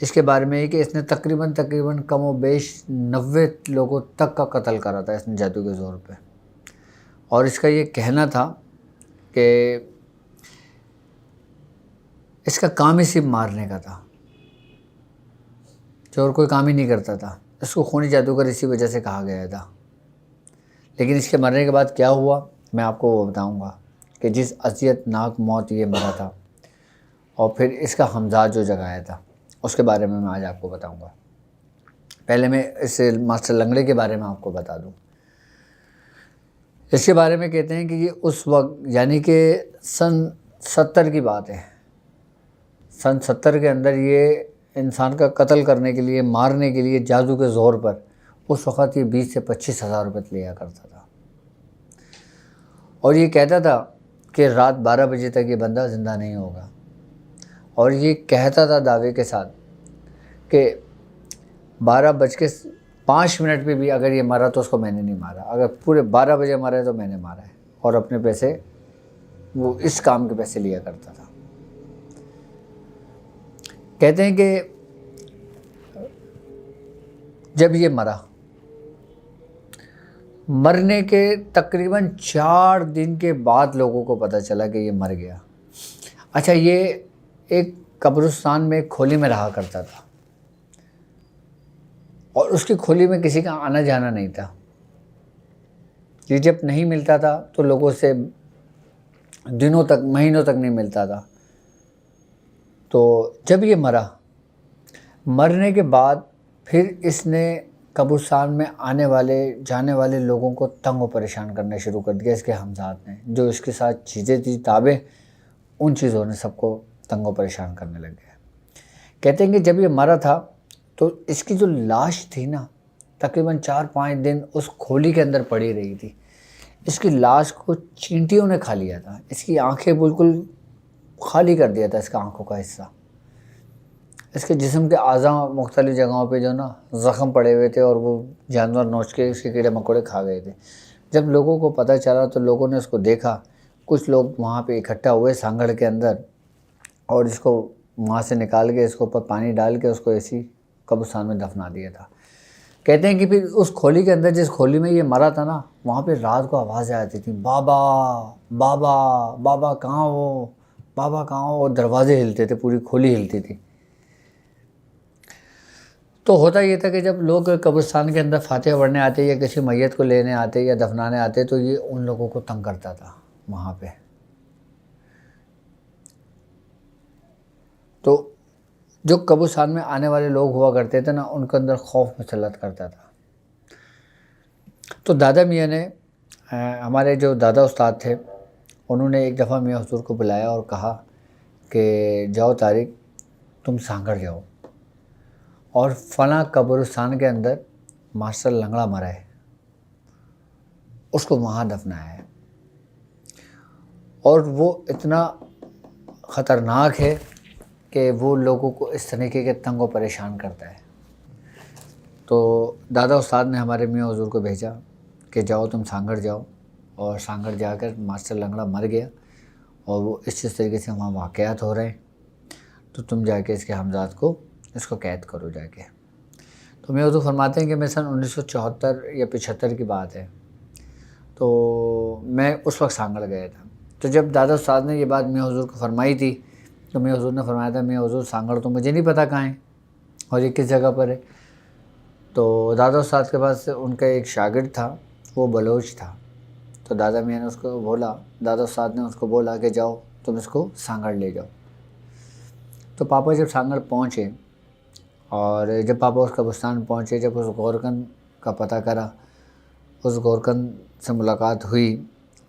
اس کے بارے میں یہ کہ اس نے تقریباً کم و بیش 90 لوگوں تک کا قتل کرا تھا اس نے جادو کے زور پہ، اور اس کا یہ کہنا تھا کہ اس کا کام ہی صرف مارنے کا تھا، جو اور کوئی کام ہی نہیں کرتا تھا۔ اس کو خونی جادوگر اسی وجہ سے کہا گیا تھا۔ لیکن اس کے مرنے کے بعد کیا ہوا میں آپ کو وہ بتاؤں گا کہ جس اذیت ناک موت یہ مرا تھا، اور پھر اس کا ہمزاد جو جگایا تھا، اس کے بارے میں آج آپ کو بتاؤں گا۔ پہلے میں اس ماسٹر لنگڑے کے بارے میں آپ کو بتا دوں۔ اس کے بارے میں کہتے ہیں کہ یہ اس وقت یعنی کہ سن 70 کی بات ہے، سن 70 کے اندر یہ انسان کا قتل کرنے کے لیے، مارنے کے لیے جادو کے زور پر اس وقت یہ 20 سے 25 ہزار روپے لیا کرتا تھا، اور یہ کہتا تھا کہ رات 12 بجے تک یہ بندہ زندہ نہیں ہوگا، اور یہ کہتا تھا دعوے کے ساتھ کہ 12:05 پہ بھی اگر یہ مرا تو اس کو میں نے نہیں مارا، اگر پورے 12 بجے مرا ہے تو میں نے مارا ہے، اور اپنے پیسے وہ اس کام کے پیسے لیا کرتا تھا۔ کہتے ہیں کہ جب یہ مرنے کے تقریباً 4 دن کے بعد لوگوں کو پتہ چلا کہ یہ مر گیا۔ اچھا، یہ ایک قبرستان میں ایک کھولی میں رہا کرتا تھا، اور اس کی کھولی میں کسی کا آنا جانا نہیں تھا۔ یہ جب نہیں ملتا تھا تو لوگوں سے دنوں تک، مہینوں تک نہیں ملتا تھا۔ تو جب یہ مرنے کے بعد پھر اس نے قبرستان میں آنے والے جانے والے لوگوں کو تنگ و پریشان کرنا شروع کر دیا۔ اس کے ہمزاد نے جو اس کے ساتھ چیزیں تھیں، تابیں، ان چیزوں نے سب کو تنگ و پریشان کرنے لگ گیا۔ کہتے ہیں کہ جب یہ مرا تھا تو اس کی جو لاش تھی نا، تقریباً 4-5 دن اس کھولی کے اندر پڑی رہی تھی۔ اس کی لاش کو چینٹیوں نے کھا لیا تھا، اس کی آنکھیں بالکل خالی کر دیا تھا، اس کا آنکھوں کا حصہ۔ اس کے جسم کے اعضاء مختلف جگہوں پہ جو نا زخم پڑے ہوئے تھے، اور وہ جانور نوچ کے اس کے کیڑے مکوڑے کھا گئے تھے۔ جب لوگوں کو پتہ چلا تو لوگوں نے اس کو دیکھا، کچھ لوگ وہاں پہ اکٹھا ہوئے سانگڑ کے اندر، اور اس کو وہاں سے نکال کے اس کے اوپر پانی ڈال کے اس کو ایسی قبرستان میں دفنا دیا تھا۔ کہتے ہیں کہ پھر اس کھولی کے اندر، جس کھولی میں یہ مرا تھا نا، وہاں پہ رات کو آوازیں آتی تھیں، بابا بابا بابا کہاں ہو، بابا کہاں ہو، اور دروازے ہلتے تھے، پوری کھولی ہلتی تھی۔ تو ہوتا یہ تھا کہ جب لوگ قبرستان کے اندر فاتحہ پڑھنے آتے یا کسی میت کو لینے آتے یا دفنانے آتے تو یہ ان لوگوں کو تنگ کرتا تھا وہاں پہ۔ تو جو قبرستان میں آنے والے لوگ ہوا کرتے تھے نا، ان کے اندر خوف مسلط کرتا تھا۔ تو دادا میاں نے، ہمارے جو دادا استاد تھے، انہوں نے ایک دفعہ میاں حضور کو بلایا اور کہا کہ جاؤ طارق، تم سانگڑ جاؤ، اور فلاں قبرستان کے اندر ماسٹر لنگڑا مرا ہے، اس کو وہاں دفنایا ہے، اور وہ اتنا خطرناک ہے کہ وہ لوگوں کو اس طریقے کے تنگ و پریشان کرتا ہے۔ تو دادا استاد نے ہمارے میاں حضور کو بھیجا کہ جاؤ تم سانگڑ جاؤ، اور سانگڑ جا کر ماسٹر لنگڑا مر گیا، اور وہ اس طریقے سے وہاں واقعات ہو رہے ہیں، تو تم جا کے اس کے ہمزاد کو اس کو قید کرو جا کے۔ تو میاں حضور فرماتے ہیں کہ میں سن 1974 یا 75 کی بات ہے، تو میں اس وقت سانگڑ گیا تھا۔ تو جب دادا استاد نے یہ بات میاں حضور کو فرمائی تھی تو میاں حضور نے فرمایا تھا، میاں حضور سانگڑ تو مجھے نہیں پتہ کہاں ہے اور یہ کس جگہ پر ہے۔ تو دادا استاد کے پاس ان کا ایک شاگرد تھا، وہ بلوچ تھا، تو دادا میاں نے اس کو بولا، دادا استاد نے اس کو بولا کہ جاؤ تم اس کو سانگڑ لے جاؤ۔ تو پاپا جب سانگڑ پہنچے، اور جب پاپا اس قبرستان پہنچے، جب اس گورکن کا پتہ کرا، اس گورکن سے ملاقات ہوئی،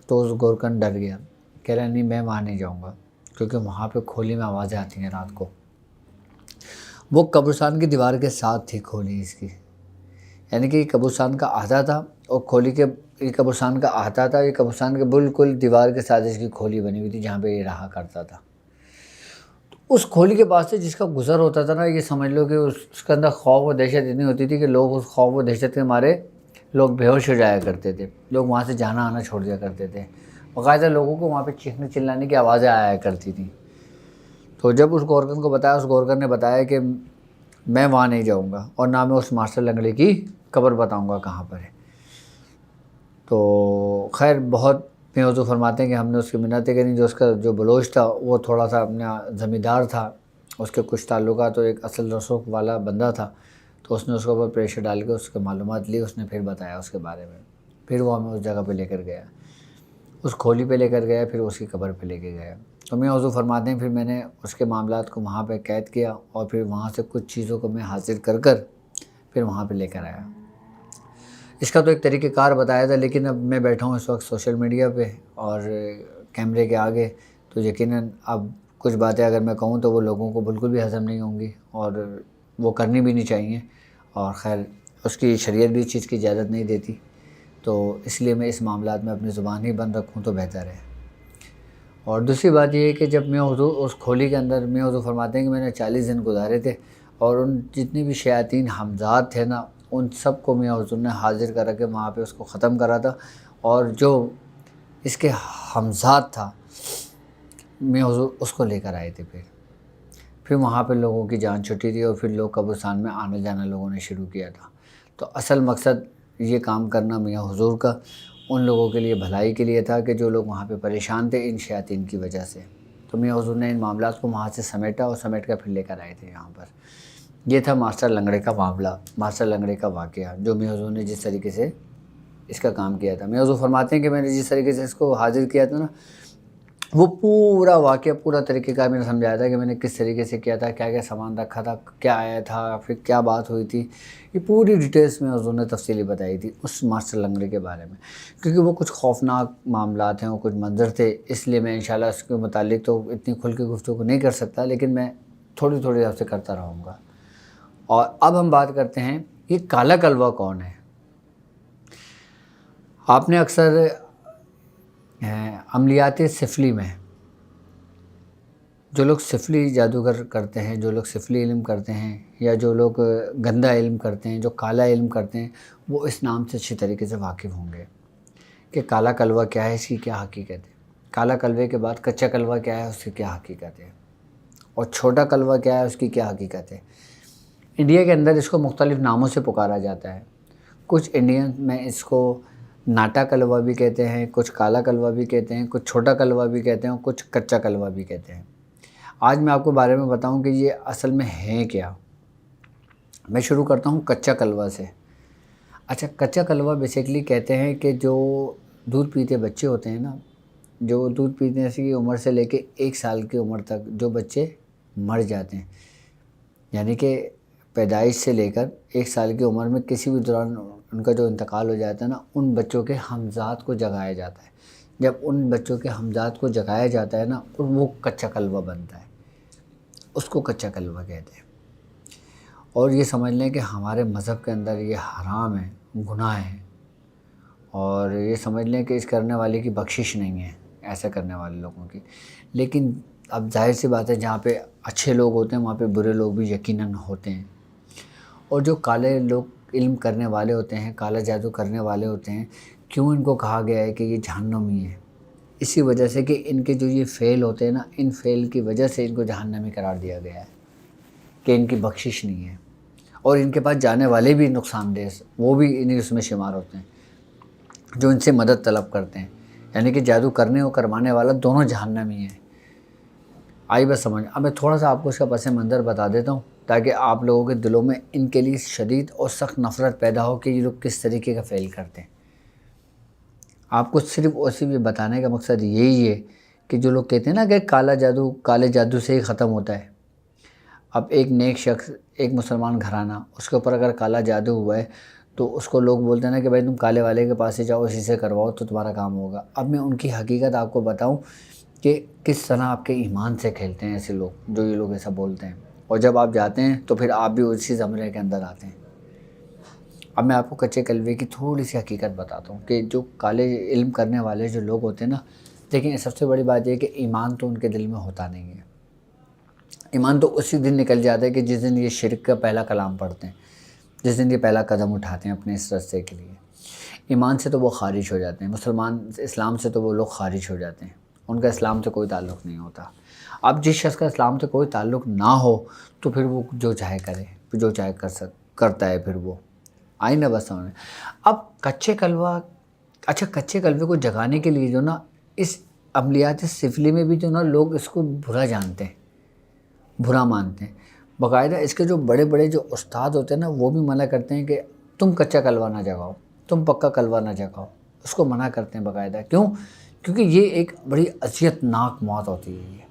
تو اس گورکن ڈر گیا، کہہ رہا نہیں میں وہاں نہیں جاؤں گا، کیونکہ وہاں پہ کھولی میں آوازیں آتی ہیں رات کو۔ وہ قبرستان کی دیوار کے ساتھ تھی کھولی اس کی، یعنی کہ یہ قبرستان کا احاطہ تھا، اور کھولی کے یہ قبرستان کا احاطہ تھا، یہ قبرستان کے بالکل دیوار کے ساتھ اس کی کھولی بنی ہوئی تھی جہاں پہ یہ رہا کرتا تھا۔ اس کھولی کے پاس سے جس کا گزر ہوتا تھا نا، یہ سمجھ لو کہ اس کے اندر خوف و دہشت اتنی ہوتی تھی کہ لوگ اس خوف و دہشت کے مارے لوگ بے ہوش ہو جایا کرتے تھے، لوگ وہاں سے جانا آنا چھوڑ دیا کرتے تھے، باقاعدہ لوگوں کو وہاں پہ چیخنے چلانے کی آوازیں آیا کرتی تھیں۔ تو جب اس گورکن کو بتایا، اس گورکن نے بتایا کہ میں وہاں نہیں جاؤں گا اور نہ میں اس ماسٹر لنگڑے کی قبر بتاؤں گا کہاں پر ہے۔ تو خیر بہت میں حضور فرماتے ہیں کہ ہم نے اس کی منتیں کریں، جو اس کا جو بلوچ تھا وہ تھوڑا سا اپنا زمیندار تھا، اس کے کچھ تعلقات تو ایک اصل رسوخ والا بندہ تھا، تو اس نے اس کے اوپر پریشر ڈال کے اس کے معلومات لی، اس نے پھر بتایا اس کے بارے میں، پھر وہ ہمیں اس جگہ پہ لے کر گیا، اس کھولی پہ لے کر گیا، پھر اس کی قبر پہ لے کے گیا۔ تو میں حضور فرماتے ہیں پھر میں نے اس کے معاملات کو وہاں پہ قید کیا اور پھر وہاں سے کچھ چیزوں کو میں حاصل کر پھر وہاں پہ لے کر آیا۔ اس کا تو ایک طریقہ کار بتایا تھا، لیکن اب میں بیٹھا ہوں اس وقت سوشل میڈیا پہ اور کیمرے کے آگے، تو یقیناً اب کچھ باتیں اگر میں کہوں تو وہ لوگوں کو بالکل بھی ہضم نہیں ہوں گی اور وہ کرنی بھی نہیں چاہیے، اور خیر اس کی شریعت بھی اس چیز کی اجازت نہیں دیتی، تو اس لیے میں اس معاملات میں اپنی زبان ہی بند رکھوں تو بہتر ہے۔ اور دوسری بات یہ ہے کہ جب میں حضور اس کھولی کے اندر، میں حضور فرماتے ہیں کہ میں نے 40 دن گزارے تھے، اور ان جتنی بھی شیاطین حمزات تھے نا، ان سب کو میں حضور نے حاضر کرا کے وہاں پہ اس کو ختم کرا تھا، اور جو اس کے حمزات تھا میں حضور اس کو لے کر آئے تھے۔ پھر وہاں پہ لوگوں کی جان چھٹی تھی اور پھر لوگ قبرستان میں آنا جانا لوگوں نے شروع کیا تھا۔ تو اصل مقصد یہ کام کرنا میاں حضور کا ان لوگوں کے لیے بھلائی کے لیے تھا کہ جو لوگ وہاں پہ پریشان تھے ان شیاطین کی وجہ سے۔ تو میاں حضور نے ان معاملات کو وہاں سے سمیٹا اور سمیٹ کر پھر لے کر آئے تھے یہاں پر۔ یہ تھا ماسٹر لنگڑے کا معاملہ، ماسٹر لنگڑے کا واقعہ، جو میاں حضور نے جس طریقے سے اس کا کام کیا تھا۔ میاں حضور فرماتے ہیں کہ میں نے جس طریقے سے اس کو حاضر کیا تھا نا، وہ پورا واقعہ، پورا طریقہ کار میں نے سمجھایا تھا کہ میں نے کس طریقے سے کیا تھا، کیا کیا سامان رکھا تھا، کیا آیا تھا، پھر کیا بات ہوئی تھی، یہ پوری ڈیٹیلز میں حضور نے تفصیلی بتائی تھی اس ماسٹر لنگڑے کے بارے میں، کیونکہ وہ کچھ خوفناک معاملات ہیں، وہ کچھ منظر تھے، اس لیے میں انشاءاللہ اس کے متعلق تو اتنی کھل کے گفتگو نہیں کر سکتا، لیکن میں تھوڑی تھوڑی آپ سے کرتا رہوں گا۔ اور اب ہم بات کرتے ہیں یہ کالا کلوہ کون ہے۔ آپ نے اکثر عملیات سفلی میں جو لوگ سفلی جادوگر کرتے ہیں، جو لوگ سفلی علم کرتے ہیں، یا جو لوگ گندا علم کرتے ہیں، جو کالا علم کرتے ہیں، وہ اس نام سے اچھی طریقے سے واقف ہوں گے کہ کالا کلوہ کیا ہے، اس کی کیا حقیقت ہے، کالا کلوے کے بعد کچا کلوہ کیا ہے، اس کی کیا حقیقت ہے، اور چھوٹا کلوہ کیا ہے، اس کی کیا حقیقت ہے۔ انڈیا کے اندر اس کو مختلف ناموں سے پکارا جاتا ہے۔ کچھ انڈین میں اس کو ناٹا کلوہ بھی کہتے ہیں، کچھ کالا کلوہ بھی کہتے ہیں، کچھ چھوٹا کلوہ بھی کہتے ہیں، اور کچھ کچا کلوہ بھی کہتے ہیں۔ آج میں آپ کو بارے میں بتاؤں کہ یہ اصل میں ہے کیا۔ میں شروع کرتا ہوں کچا کلوہ سے۔ اچھا، کچا کلوہ بیسیکلی کہتے ہیں کہ جو دودھ پیتے بچے ہوتے ہیں نا، جو دودھ پینے کی عمر سے لے کے 1 سال کی عمر تک جو بچے مر جاتے ہیں، یعنی کہ پیدائش سے لے کر 1 سال کی عمر میں کسی بھی دوران ان کا جو انتقال ہو جاتا ہے نا، ان بچوں کے حمزات کو جگایا جاتا ہے۔ جب ان بچوں کے حمزات کو جگایا جاتا ہے نا، وہ کچا کلوہ بنتا ہے، اس کو کچا کلوہ کہتے ہیں۔ اور یہ سمجھ لیں کہ ہمارے مذہب کے اندر یہ حرام ہے، گناہ ہے، اور یہ سمجھ لیں کہ اس کرنے والے کی بخشش نہیں ہے، ایسا کرنے والے لوگوں کی۔ لیکن اب ظاہر سی بات ہے، جہاں پہ اچھے لوگ ہوتے ہیں وہاں پہ برے لوگ بھی یقیناً ہوتے ہیں، اور جو کالے لوگ علم کرنے والے ہوتے ہیں، کالا جادو کرنے والے ہوتے ہیں، کیوں ان کو کہا گیا ہے کہ یہ جہنمی ہے؟ اسی وجہ سے کہ ان کے جو یہ فعل ہوتے ہیں نا، ان فعل کی وجہ سے ان کو جہنمی قرار دیا گیا ہے کہ ان کی بخشش نہیں ہے، اور ان کے پاس جانے والے بھی نقصان دہ، وہ بھی انہیں اس میں شمار ہوتے ہیں جو ان سے مدد طلب کرتے ہیں، یعنی کہ جادو کرنے اور کروانے والا دونوں جہنمی ہیں۔ آئی بس سمجھ۔ اب میں تھوڑا سا آپ کو اس کا پس منظر بتا دیتا ہوں تاکہ آپ لوگوں کے دلوں میں ان کے لیے شدید اور سخت نفرت پیدا ہو کہ یہ لوگ کس طریقے کا فعل کرتے ہیں۔ آپ کو صرف اور صرف یہ بتانے کا مقصد یہی ہے کہ جو لوگ کہتے ہیں نا کہ کالا جادو کالے جادو سے ہی ختم ہوتا ہے۔ اب ایک نیک شخص، ایک مسلمان گھرانہ، اس کے اوپر اگر کالا جادو ہوا ہے تو اس کو لوگ بولتے ہیں نا کہ بھائی تم کالے والے کے پاس ہی جاؤ، اسی سے کرواؤ تو تمہارا کام ہوگا۔ اب میں ان کی حقیقت آپ کو بتاؤں کہ کس طرح آپ کے ایمان سے کھیلتے ہیں ایسے لوگ، جو یہ لوگ ایسا بولتے ہیں، اور جب آپ جاتے ہیں تو پھر آپ بھی اسی زمرے کے اندر آتے ہیں۔ اب میں آپ کو کچے کلوے کی تھوڑی سی حقیقت بتاتا ہوں کہ جو کالے علم کرنے والے جو لوگ ہوتے ہیں نا، دیکھیں سب سے بڑی بات یہ ہے کہ ایمان تو ان کے دل میں ہوتا نہیں ہے۔ ایمان تو اسی دن نکل جاتا ہے کہ جس دن یہ شرک کا پہلا کلام پڑھتے ہیں، جس دن یہ پہلا قدم اٹھاتے ہیں اپنے اس راستے کے لیے۔ ایمان سے تو وہ خارج ہو جاتے ہیں، مسلمان اسلام سے تو وہ لوگ خارج ہو جاتے ہیں، ان کا اسلام سے کوئی تعلق نہیں ہوتا۔ اب جس شخص کا اسلام سے کوئی تعلق نہ ہو تو پھر وہ جو چاہے کرے، جو چاہے کرتا ہے پھر وہ. آئی نا بس سمجھ میں. اب کچے کلوے کو جگانے کے لیے جو نا اس عملیات سفلی میں بھی جو نا لوگ اس کو برا جانتے ہیں, برا مانتے ہیں. باقاعدہ اس کے جو بڑے بڑے جو استاد ہوتے ہیں نا وہ بھی منع کرتے ہیں کہ تم کچا کلوہ نہ جگاؤ, تم پکا کلوہ نہ جگاؤ. اس کو منع کرتے ہیں باقاعدہ. کیوں؟ کیونکہ یہ ایک بڑی اذیت ناک موت ہوتی ہے.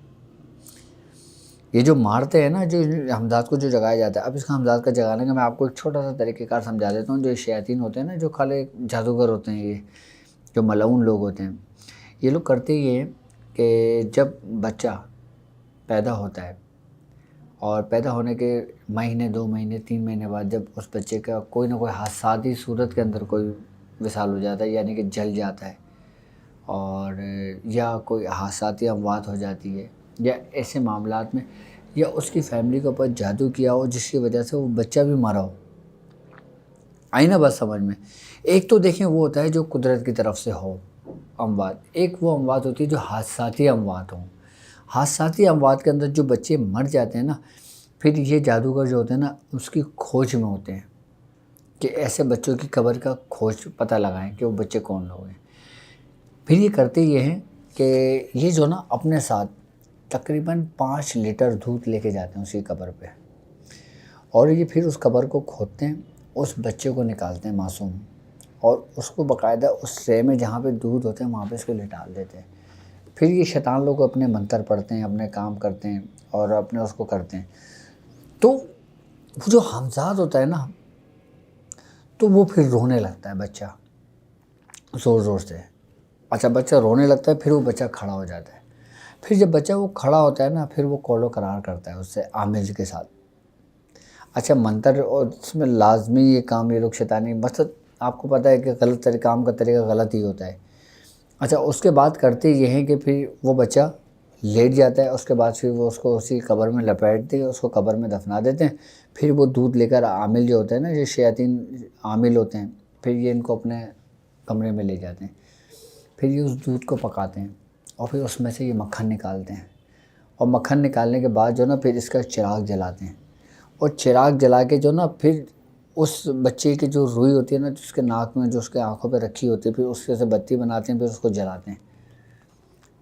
یہ جو مارتے ہیں نا, جو حمزاد کو جو جگایا جاتا ہے. اب اس کا حمزاد کا جگانے کا میں آپ کو ایک چھوٹا سا طریقہ کار سمجھا دیتا ہوں. جو شیاطین ہوتے ہیں نا, جو کھالے جادوگر ہوتے ہیں, یہ جو ملعون لوگ ہوتے ہیں, یہ لوگ کرتے یہ ہیں کہ جب بچہ پیدا ہوتا ہے اور پیدا ہونے کے مہینے 2 مہینے 3 مہینے بعد جب اس بچے کا کوئی نہ کوئی حادثاتی صورت کے اندر کوئی وصال ہو جاتا ہے, یعنی کہ جل جاتا ہے, اور یا کوئی حادثاتی اموات ہو جاتی ہے, یا ایسے معاملات میں, یا اس کی فیملی کے اوپر جادو کیا ہو جس کی وجہ سے وہ بچہ بھی مرا ہو. آئی نا بات سمجھ میں. ایک تو دیکھیں وہ ہوتا ہے جو قدرت کی طرف سے ہو اموات, ایک وہ اموات ہوتی ہے جو حادثاتی اموات ہوں. حادثاتی اموات کے اندر جو بچے مر جاتے ہیں نا, پھر یہ جادوگر جو ہوتے ہیں نا اس کی کھوج میں ہوتے ہیں کہ ایسے بچوں کی قبر کا کھوج پتہ لگائیں کہ وہ بچے کون لوگ ہیں. پھر یہ کرتے یہ ہیں کہ یہ جو نا اپنے ساتھ تقریباً 5 لیٹر دودھ لے کے جاتے ہیں اسی قبر پہ, اور یہ پھر اس قبر کو کھودتے ہیں, اس بچے کو نکالتے ہیں معصوم, اور اس کو باقاعدہ اس ٹرے میں جہاں پہ دودھ ہوتے ہیں وہاں پہ اس کو لٹال دیتے ہیں. پھر یہ شیطان لوگ اپنے منتر پڑھتے ہیں, اپنے کام کرتے ہیں اور اپنے اس کو کرتے ہیں. تو وہ جو حمزاد ہوتا ہے نا, تو وہ پھر رونے لگتا ہے بچہ زور زور سے. اچھا بچہ رونے لگتا ہے, پھر وہ بچہ کھڑا ہو جاتا ہے. پھر جب بچہ وہ کھڑا ہوتا ہے نا, پھر وہ قول و قرار کرتا ہے اس سے عامل کے ساتھ. اچھا منتر اور اس میں لازمی یہ کام یہ لوگ شیطانی, بس آپ کو پتہ ہے کہ غلط کام کا طریقہ غلط ہی ہوتا ہے. اچھا اس کے بعد کرتے یہ ہیں کہ پھر وہ بچہ لیٹ جاتا ہے, اس کے بعد پھر وہ اس کو اسی قبر میں لپیٹ دے, اس کو قبر میں دفنا دیتے ہیں. پھر وہ دودھ لے کر عامل جو ہوتے ہیں نا, یہ شیاطین عامل ہوتے ہیں, پھر یہ ان کو اپنے کمرے میں لے جاتے ہیں. پھر یہ اس دودھ کو پکاتے ہیں اور پھر اس میں سے یہ مکھن نکالتے ہیں, اور مکھن نکالنے کے بعد جو نا پھر اس کا چراغ جلاتے ہیں, اور چراغ جلا کے جو نا پھر اس بچے کی جو روئی ہوتی ہے نا, جس کے ناک میں جو اس کے آنکھوں پہ رکھی ہوتی ہے, پھر اس سے بتی بناتے ہیں, پھر اس کو جلاتے ہیں.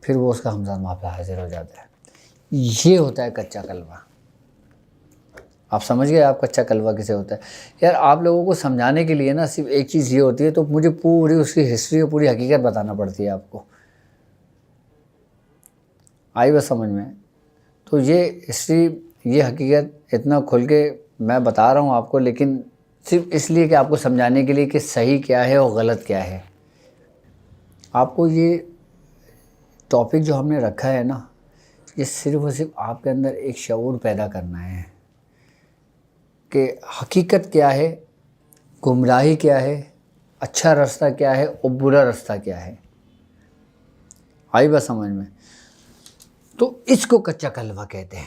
پھر وہ اس کا حمزاد وہاں پہ حاضر ہو جاتا ہے. یہ ہوتا ہے کچا کلوہ. آپ سمجھ گئے آپ کچا کلوہ کسے ہوتا ہے؟ یار آپ لوگوں کو سمجھانے کے لیے نا صرف ایک چیز یہ ہوتی ہے, تو مجھے پوری اس کی ہسٹری اور پوری حقیقت بتانا پڑتی ہے آپ کو. آئی بس سمجھ میں؟ تو یہ ہسٹری یہ حقیقت اتنا کھل کے میں بتا رہا ہوں آپ کو, لیکن صرف اس لیے کہ آپ کو سمجھانے کے لیے کہ صحیح کیا ہے اور غلط کیا ہے. آپ کو یہ ٹاپک جو ہم نے رکھا ہے نا, یہ صرف اور صرف آپ کے اندر ایک شعور پیدا کرنا ہے کہ حقیقت کیا ہے, گمراہی کیا ہے, اچھا راستہ کیا ہے اور برا راستہ کیا ہے. آئی بات سمجھ میں؟ تو اس کو کچا کلوہ کہتے ہیں.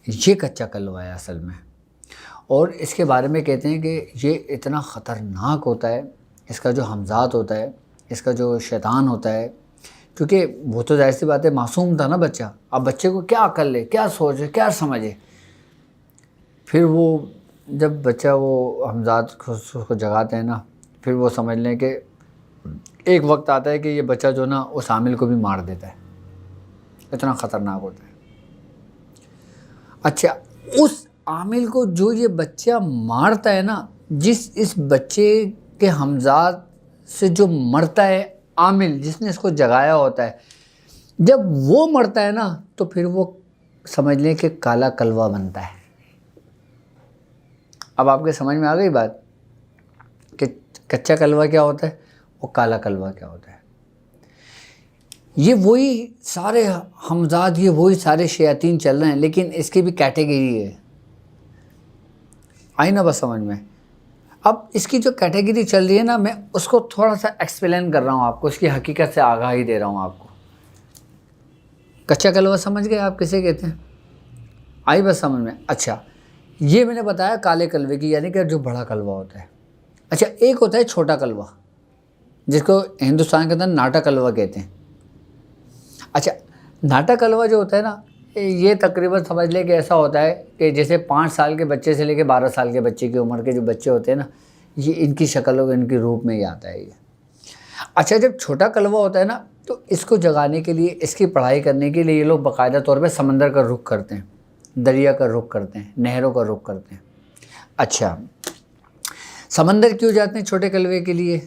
یہ کچا کلوہ ہے اصل میں, اور اس کے بارے میں کہتے ہیں کہ یہ اتنا خطرناک ہوتا ہے, اس کا جو حمزاد ہوتا ہے, اس کا جو شیطان ہوتا ہے, کیونکہ وہ تو ظاہر سی بات ہے معصوم تھا نا بچہ. اب بچے کو کیا عقل ہے, کیا سوچ ہے, کیا سمجھے. پھر وہ جب بچہ وہ حمزاد کو جگاتے ہیں نا, پھر وہ سمجھ لیں کہ ایک وقت آتا ہے کہ یہ بچہ جو نا اس عامل کو بھی مار دیتا ہے. اتنا خطرناک ہوتا ہے. اچھا اس عامل کو جو یہ بچہ مارتا ہے نا, اس بچے کے حمزاد سے جو مرتا ہے عامل جس نے اس کو جگایا ہوتا ہے, جب وہ مرتا ہے نا تو پھر وہ سمجھ لیں کہ کالا کلوہ بنتا ہے. اب آپ کے سمجھ میں آ گئی بات کہ کچا کلوہ کیا ہوتا ہے اور کالا کلوہ کیا ہوتا ہے. یہ وہی سارے حمزاد, یہ وہی سارے شیاطین چل رہے ہیں, لیکن اس کی بھی کیٹیگری ہے. آئی نا بس سمجھ میں؟ اب اس کی جو کیٹیگری چل رہی ہے نا, میں اس کو تھوڑا سا ایکسپلین کر رہا ہوں آپ کو, اس کی حقیقت سے آگاہی دے رہا ہوں آپ کو. کچا کلوہ سمجھ گئے آپ کسے کہتے ہیں؟ آئی بس سمجھ میں؟ اچھا یہ میں نے بتایا کالے کلوے کی, یعنی کہ جو بڑا کلوہ ہوتا ہے. اچھا ایک ہوتا ہے چھوٹا کلوہ, جس کو ہندوستان کے اندر ناٹا کلوہ کہتے ہیں. اچھا ناٹا کلوہ جو ہوتا ہے نا, یہ تقریباً سمجھ لیں کہ ایسا ہوتا ہے کہ جیسے 5 سال کے بچے سے لے کے 12 سال کے بچے کی عمر کے جو بچے ہوتے ہیں نا، یہ ان کی شکل اور ان کے روپ میں ہی آتا ہے یہ۔ اچھا جب چھوٹا کلوہ ہوتا ہے نا، تو اس کو جگانے کے لیے، اس کی پڑھائی کرنے کے لیے یہ لوگ باقاعدہ طور پہ سمندر کا رخ کرتے ہیں، دریا کا رخ کرتے ہیں، نہروں کا رخ کرتے ہیں۔ اچھا سمندر کیوں جاتے ہیں چھوٹے کلوے کے لیے؟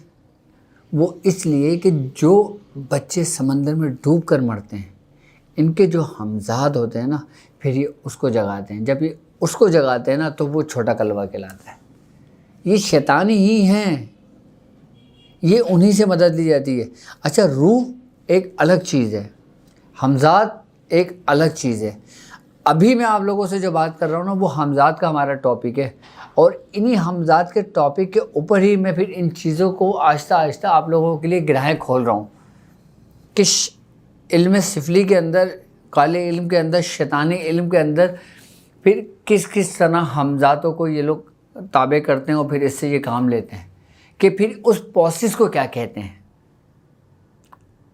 وہ اس لیے کہ جو بچے سمندر میں ڈوب کر مرتے ہیں، ان کے جو ہمزاد ہوتے ہیں نا، پھر یہ اس کو جگاتے ہیں۔ جب یہ اس کو جگاتے ہیں نا تو وہ چھوٹا کلوہ کہلاتا ہے۔ یہ شیطانی ہی ہیں، یہ انہی سے مدد لی جاتی ہے۔ اچھا روح ایک الگ چیز ہے، ہمزاد ایک الگ چیز ہے۔ ابھی میں آپ لوگوں سے جو بات کر رہا ہوں نا، وہ ہمزاد کا ہمارا ٹاپک ہے، اور انہی ہمزاد کے ٹاپک کے اوپر ہی میں پھر ان چیزوں کو آہستہ آہستہ آپ لوگوں کے لیے گرہیں کھول رہا ہوں کہ علم سفلی کے اندر، کالے علم کے اندر، شیطانی علم کے اندر پھر کس طرح ہمزاتوں کو یہ لوگ تابع کرتے ہیں اور پھر اس سے یہ کام لیتے ہیں، کہ پھر اس پروسیس کو کیا کہتے ہیں۔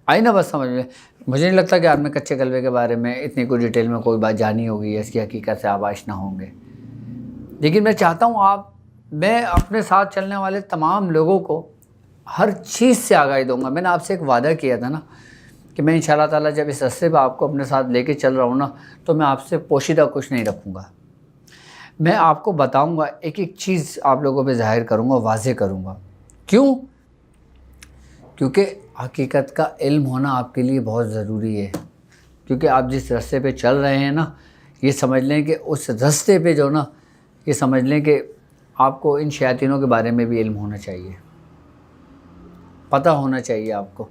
آئی نا بس سمجھ میں؟ مجھے نہیں لگتا کہ آپ نے کچے کلوے کے بارے میں اتنی کوئی ڈیٹیل میں کوئی بات جانی ہوگی، اس کی حقیقت سے آپ آشنا ہوں گے۔ لیکن میں چاہتا ہوں میں اپنے ساتھ چلنے والے تمام لوگوں کو ہر چیز سے آگاہی دوں گا۔ میں نے آپ سے ایک وعدہ کیا تھا نا کہ میں انشاءاللہ تعالیٰ جب اس رستے پہ آپ کو اپنے ساتھ لے کے چل رہا ہوں نا، تو میں آپ سے پوشیدہ کچھ نہیں رکھوں گا۔ میں آپ کو بتاؤں گا، ایک ایک چیز آپ لوگوں پہ ظاہر کروں گا، واضح کروں گا۔ کیوں؟ کیونکہ حقیقت کا علم ہونا آپ کے لیے بہت ضروری ہے۔ کیونکہ آپ جس رستے پہ چل رہے ہیں نا، یہ سمجھ لیں کہ اس رستے پہ جو نا، یہ سمجھ لیں کہ آپ کو ان شیاطینوں کے بارے میں بھی علم ہونا چاہیے، پتہ ہونا چاہیے آپ کو۔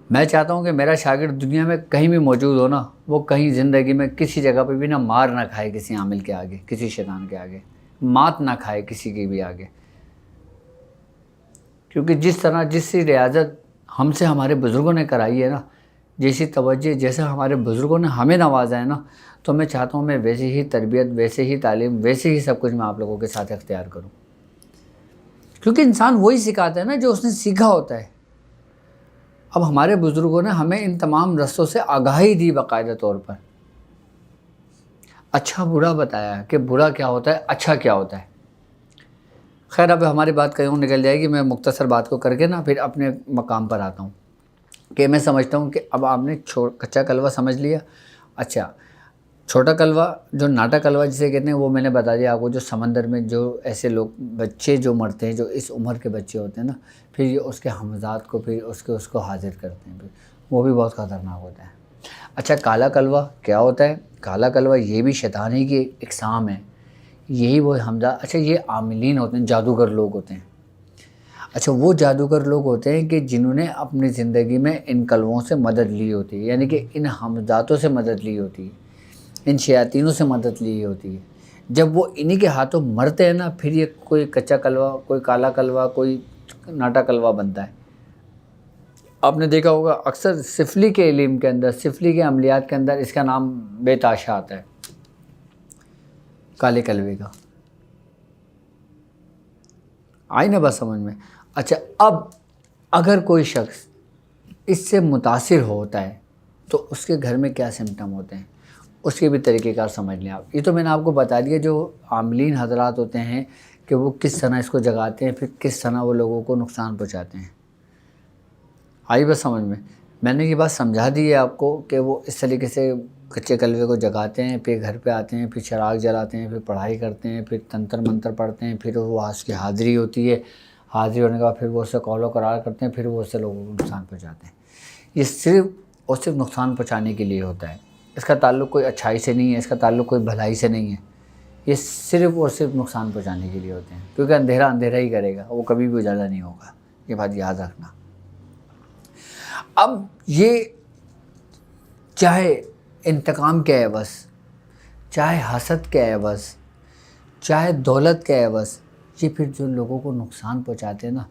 میں چاہتا ہوں کہ میرا شاگرد دنیا میں کہیں بھی موجود ہو نا، وہ کہیں زندگی میں کسی جگہ پہ بھی نہ مار نہ کھائے کسی عامل کے آگے، کسی شیطان کے آگے، مات نہ کھائے کسی کے بھی آگے۔ کیونکہ جس طرح جیسی ریاضت ہم سے ہمارے بزرگوں نے کرائی ہے نا، جیسی توجہ جیسا ہمارے بزرگوں نے ہمیں نوازا ہے نا، تو میں چاہتا ہوں میں ویسی ہی تربیت، ویسے ہی تعلیم، ویسے ہی سب کچھ میں آپ لوگوں کے ساتھ اختیار کروں۔ کیونکہ انسان وہی سکھاتا ہے نا جو اس نے سیکھا ہوتا ہے۔ اب ہمارے بزرگوں نے ہمیں ان تمام رستوں سے آگاہی دی باقاعدہ طور پر، اچھا برا بتایا کہ برا کیا ہوتا ہے، اچھا کیا ہوتا ہے۔ خیر اب ہماری بات کہیں نکل جائے گی، میں مختصر بات کو کر کے نا پھر اپنے مقام پر آتا ہوں کہ میں سمجھتا ہوں کہ اب آپ نے کچا کلوہ سمجھ لیا۔ اچھا چھوٹا کلوہ، جو ناٹا کلوہ جسے کہتے ہیں، وہ میں نے بتا دیا آپ کو، جو سمندر میں جو ایسے لوگ بچے جو مرتے ہیں، جو اس عمر کے بچے ہوتے ہیں نا، پھر یہ اس کے ہمزاد کو پھر اس کو حاضر کرتے ہیں، پھر وہ بھی بہت خطرناک ہوتا ہے۔ اچھا کالا کلوہ کیا ہوتا ہے؟ کالا کلوہ یہ بھی شیطان ہی کی اقسام ہے، یہی وہ ہمزاد۔ اچھا یہ عاملین ہوتے ہیں، جادوگر لوگ ہوتے ہیں۔ اچھا وہ جادوگر لوگ ہوتے ہیں کہ جنہوں نے اپنی زندگی میں ان کلووں سے مدد لی ہوتی ہے، یعنی کہ ان ہمزاتوں سے مدد لی ہوتی ہے، ان شیاطینوں سے مدد لی ہوتی ہے۔ جب وہ انہی کے ہاتھوں مرتے ہیں نا، پھر یہ کوئی کچا کلوہ، کوئی کالا کلوہ، کوئی ناٹا کلوہ بنتا ہے۔ آپ نے دیکھا ہوگا اکثر سفلی کے علم کے اندر، سفلی کے عملیات کے اندر اس کا نام بے تاشا آتا ہے، کالے کلوے کا۔ آئی نا بات سمجھ میں؟ اچھا اب اگر کوئی شخص اس سے متاثر ہوتا ہے تو اس کے گھر میں کیا سمٹم ہوتے ہیں، اس کے بھی طریقہ کار سمجھ لیں آپ۔ یہ تو میں نے آپ کو بتا دیا جو عاملین حضرات ہوتے ہیں کہ وہ کس طرح اس کو جگاتے ہیں، پھر کس طرح وہ لوگوں کو نقصان پہنچاتے ہیں۔ آئی بس سمجھ میں نے یہ بات سمجھا دی ہے آپ کو کہ وہ اس طریقے سے کچے کلوے کو جگاتے ہیں، پھر گھر پہ آتے ہیں، پھر چراغ جلاتے ہیں، پھر پڑھائی کرتے ہیں، پھر تنتر منتر پڑھتے ہیں، پھر وہ اس کی حاضری ہوتی ہے، حاضری ہونے کے بعد پھر وہ اس سے قول و قرار کرتے ہیں، پھر وہ اس سے لوگوں کو نقصان پہنچاتے ہیں۔ یہ صرف اور صرف نقصان پہنچانے کے لیے ہوتا ہے، اس کا تعلق کوئی اچھائی سے نہیں ہے، اس کا تعلق کوئی بھلائی سے نہیں ہے، یہ صرف اور صرف نقصان پہنچانے کے لیے ہوتے ہیں۔ کیونکہ اندھیرا اندھیرا ہی کرے گا، وہ کبھی بھی اجالا نہیں ہوگا، یہ بات یاد رکھنا۔ اب یہ چاہے انتقام کے عوض، چاہے حسد کے عوض، چاہے دولت کے عوض، یہ پھر جو لوگوں کو نقصان پہنچاتے ہیں نا،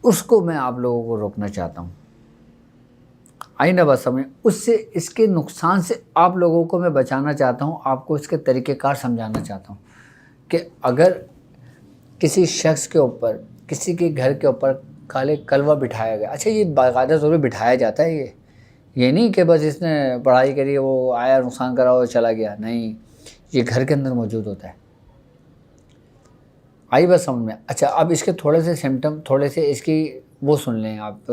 اس کو میں آپ لوگوں کو روکنا چاہتا ہوں۔ آئی نا بات سمجھ؟ اس سے، اس کے نقصان سے آپ لوگوں کو میں بچانا چاہتا ہوں، آپ کو اس کے طریقہ کار سمجھانا چاہتا ہوں کہ اگر کسی شخص کے اوپر، کسی کے گھر کے اوپر کالے کلوہ بٹھایا گیا، اچھا یہ باقاعدہ طور پہ بٹھایا جاتا ہے، یہ نہیں کہ بس اس نے پڑھائی کری وہ آیا نقصان کرا اور چلا گیا، نہیں، یہ گھر کے اندر موجود ہوتا ہے۔ آئی بس سمجھ میں؟ اچھا اب اس کے تھوڑے سے سمٹم، تھوڑے سے اس کی وہ سن لیں آپ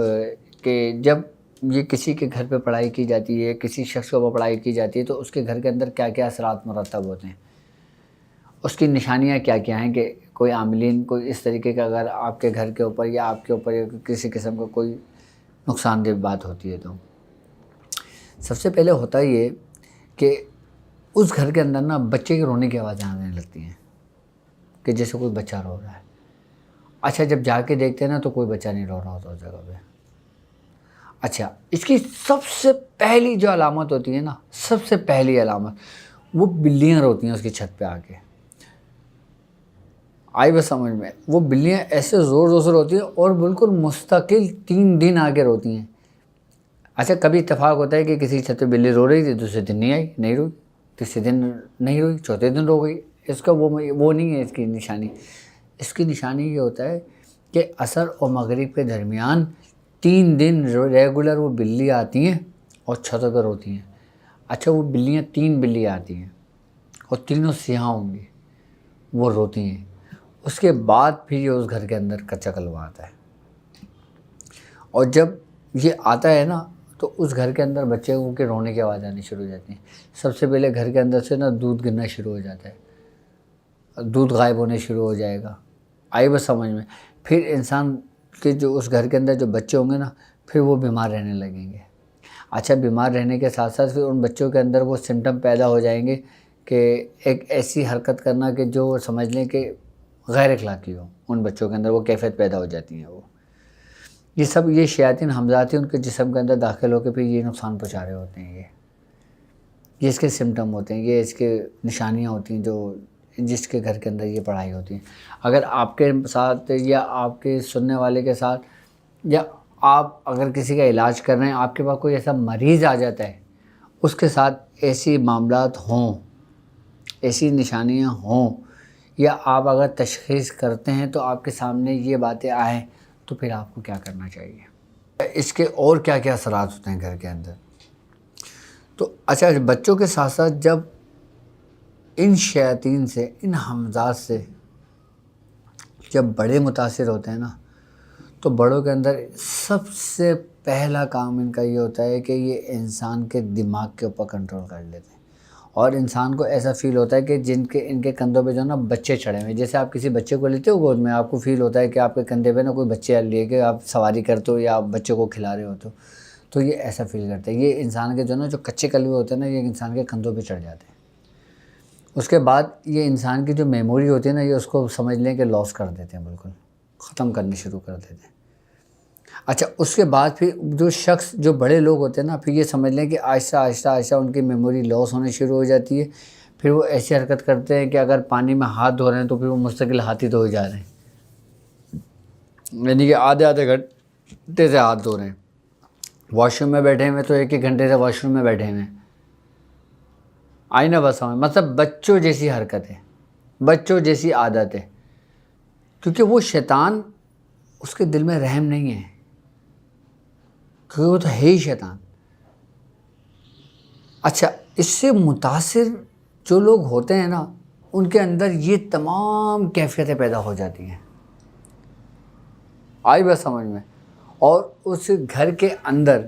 کہ جب یہ کسی کے گھر پہ پڑھائی کی جاتی ہے، کسی شخص کو پڑھائی کی جاتی ہے تو اس کے گھر کے اندر کیا کیا اثرات مرتب ہوتے ہیں، اس کی نشانیاں کیا کیا ہیں کہ کوئی عاملین کوئی اس طریقے کا اگر آپ کے گھر کے اوپر یا آپ کے اوپر کسی قسم کا کوئی نقصان دہ بات ہوتی ہے تو سب سے پہلے ہوتا یہ کہ اس گھر کے اندر نا بچے کے رونے کی آوازیں آنے لگتی ہیں کہ جیسے کوئی بچہ رو رہا ہے۔ اچھا جب جا کے دیکھتے ہیں نا تو کوئی بچہ نہیں رو رہا ہوتا اس جگہ پہ۔ اچھا اس کی سب سے پہلی جو علامت ہوتی ہے نا، سب سے پہلی علامت وہ بلیاں روتی ہیں اس کی چھت پہ آ کے۔ آئی بس سمجھ میں؟ وہ بلیاں ایسے زور زور سے روتی ہیں اور بالکل مستقل 3 دن آگے روتی ہیں۔ اچھا کبھی اتفاق ہوتا ہے کہ کسی چھت پہ بلی رو رہی تھی، دوسرے دن نہیں آئی، نہیں روئی، تیسرے دن نہیں روئی، چوتھے دن رو گئی۔ اس کا وہ نہیں ہے اس کی نشانی۔ اس کی نشانی یہ ہوتا ہے کہ عصر اور مغرب کے درمیان 3 دن ریگولر وہ بلی آتی ہیں اور چھتوں پہ روتی ہیں۔ اچھا وہ بلیاں 3 بلی آتی ہیں اور تینوں سیاہ ہوں گی، وہ روتی ہیں۔ اس کے بعد پھر یہ اس گھر کے اندر کچا کلوا آتا ہے، اور جب یہ آتا ہے نا تو اس گھر کے اندر بچے کے رونے کی آواز آنی شروع ہو جاتی ہیں۔ سب سے پہلے گھر کے اندر سے نا دودھ گرنا شروع ہو جاتا ہے، دودھ غائب ہونے شروع ہو جائے گا۔ آئی بس سمجھ میں؟ پھر انسان کے جو اس گھر کے اندر جو بچے ہوں گے نا پھر وہ بیمار رہنے لگیں گے۔ اچھا بیمار رہنے کے ساتھ ساتھ پھر ان بچوں کے اندر وہ سمٹم پیدا ہو جائیں گے کہ ایک ایسی حرکت کرنا کہ جو سمجھ لیں کہ غیر اخلاقی ہو، ان بچوں کے اندر وہ کیفیت پیدا ہو جاتی ہیں۔ وہ یہ شیاطین حمزاتی ان کے جسم کے اندر داخل ہو کے پھر یہ نقصان پہنچا رہے ہوتے ہیں۔ یہ اس کے سمٹم ہوتے ہیں، یہ اس کے نشانیاں ہوتی ہیں جو جس کے گھر کے اندر یہ پڑھائی ہوتی ہے۔ اگر آپ کے ساتھ یا آپ کے سننے والے کے ساتھ یا آپ اگر کسی کا علاج کر رہے ہیں، آپ کے پاس کوئی ایسا مریض آ جاتا ہے، اس کے ساتھ ایسی معاملات ہوں، ایسی نشانیاں ہوں، یا آپ اگر تشخیص کرتے ہیں تو آپ کے سامنے یہ باتیں آئیں تو پھر آپ کو کیا کرنا چاہیے؟ اس کے اور کیا کیا اثرات ہوتے ہیں گھر کے اندر؟ تو اچھا بچوں کے ساتھ ساتھ جب ان شیاطین سے، ان حمزات سے جب بڑے متاثر ہوتے ہیں نا تو بڑوں کے اندر سب سے پہلا کام ان کا یہ ہوتا ہے کہ یہ انسان کے دماغ کے اوپر کنٹرول کر لیتے ہیں، اور انسان کو ایسا فیل ہوتا ہے کہ ان کے کندھوں پہ جو ہے نا بچے چڑھے ہوئے ہیں۔ جیسے آپ کسی بچے کو لیتے ہو گود میں، آپ کو فیل ہوتا ہے کہ آپ کے کندھے پہ نا کوئی بچے لیے کہ آپ سواری کرتے ہو یا آپ بچے کو کھلا رہے ہوتے ہو، تو یہ ایسا فیل کرتا ہے۔ یہ انسان کے جو ہے نا جو کچے کلوے ہوتے ہیں نا یہ انسان کے کندھوں پہ چڑھ جاتے ہیں۔ اس کے بعد یہ انسان کی جو میموری ہوتی ہے نا یہ اس کو سمجھ لیں کہ لاس کر دیتے ہیں، بالکل ختم کرنے شروع کر دیتے ہیں۔ اچھا اس کے بعد پھر جو شخص جو بڑے لوگ ہوتے ہیں نا پھر یہ سمجھ لیں کہ آہستہ آہستہ آہستہ ان کی میموری لاس ہونے شروع ہو جاتی ہے۔ پھر وہ ایسی حرکت کرتے ہیں کہ اگر پانی میں ہاتھ دھو رہے ہیں تو پھر وہ مستقل ہاتھ ہی دھوئے جا رہے ہیں، یعنی کہ آدھے گھنٹے سے ہاتھ دھو رہے ہیں۔ واش روم میں بیٹھے ہوئے تو 1 گھنٹے سے واش روم میں بیٹھے ہوئے ہیں۔ آئی نا بس سمجھ؟ مطلب بچوں جیسی حرکت ہے، بچوں جیسی عادت ہے، کیونکہ وہ شیطان اس کے دل میں رحم نہیں ہے، کیونکہ وہ تو ہے ہی شیطان۔ اچھا اس سے متاثر جو لوگ ہوتے ہیں نا ان کے اندر یہ تمام کیفیتیں پیدا ہو جاتی ہیں۔ آئی بس سمجھ میں؟ اور اس گھر کے اندر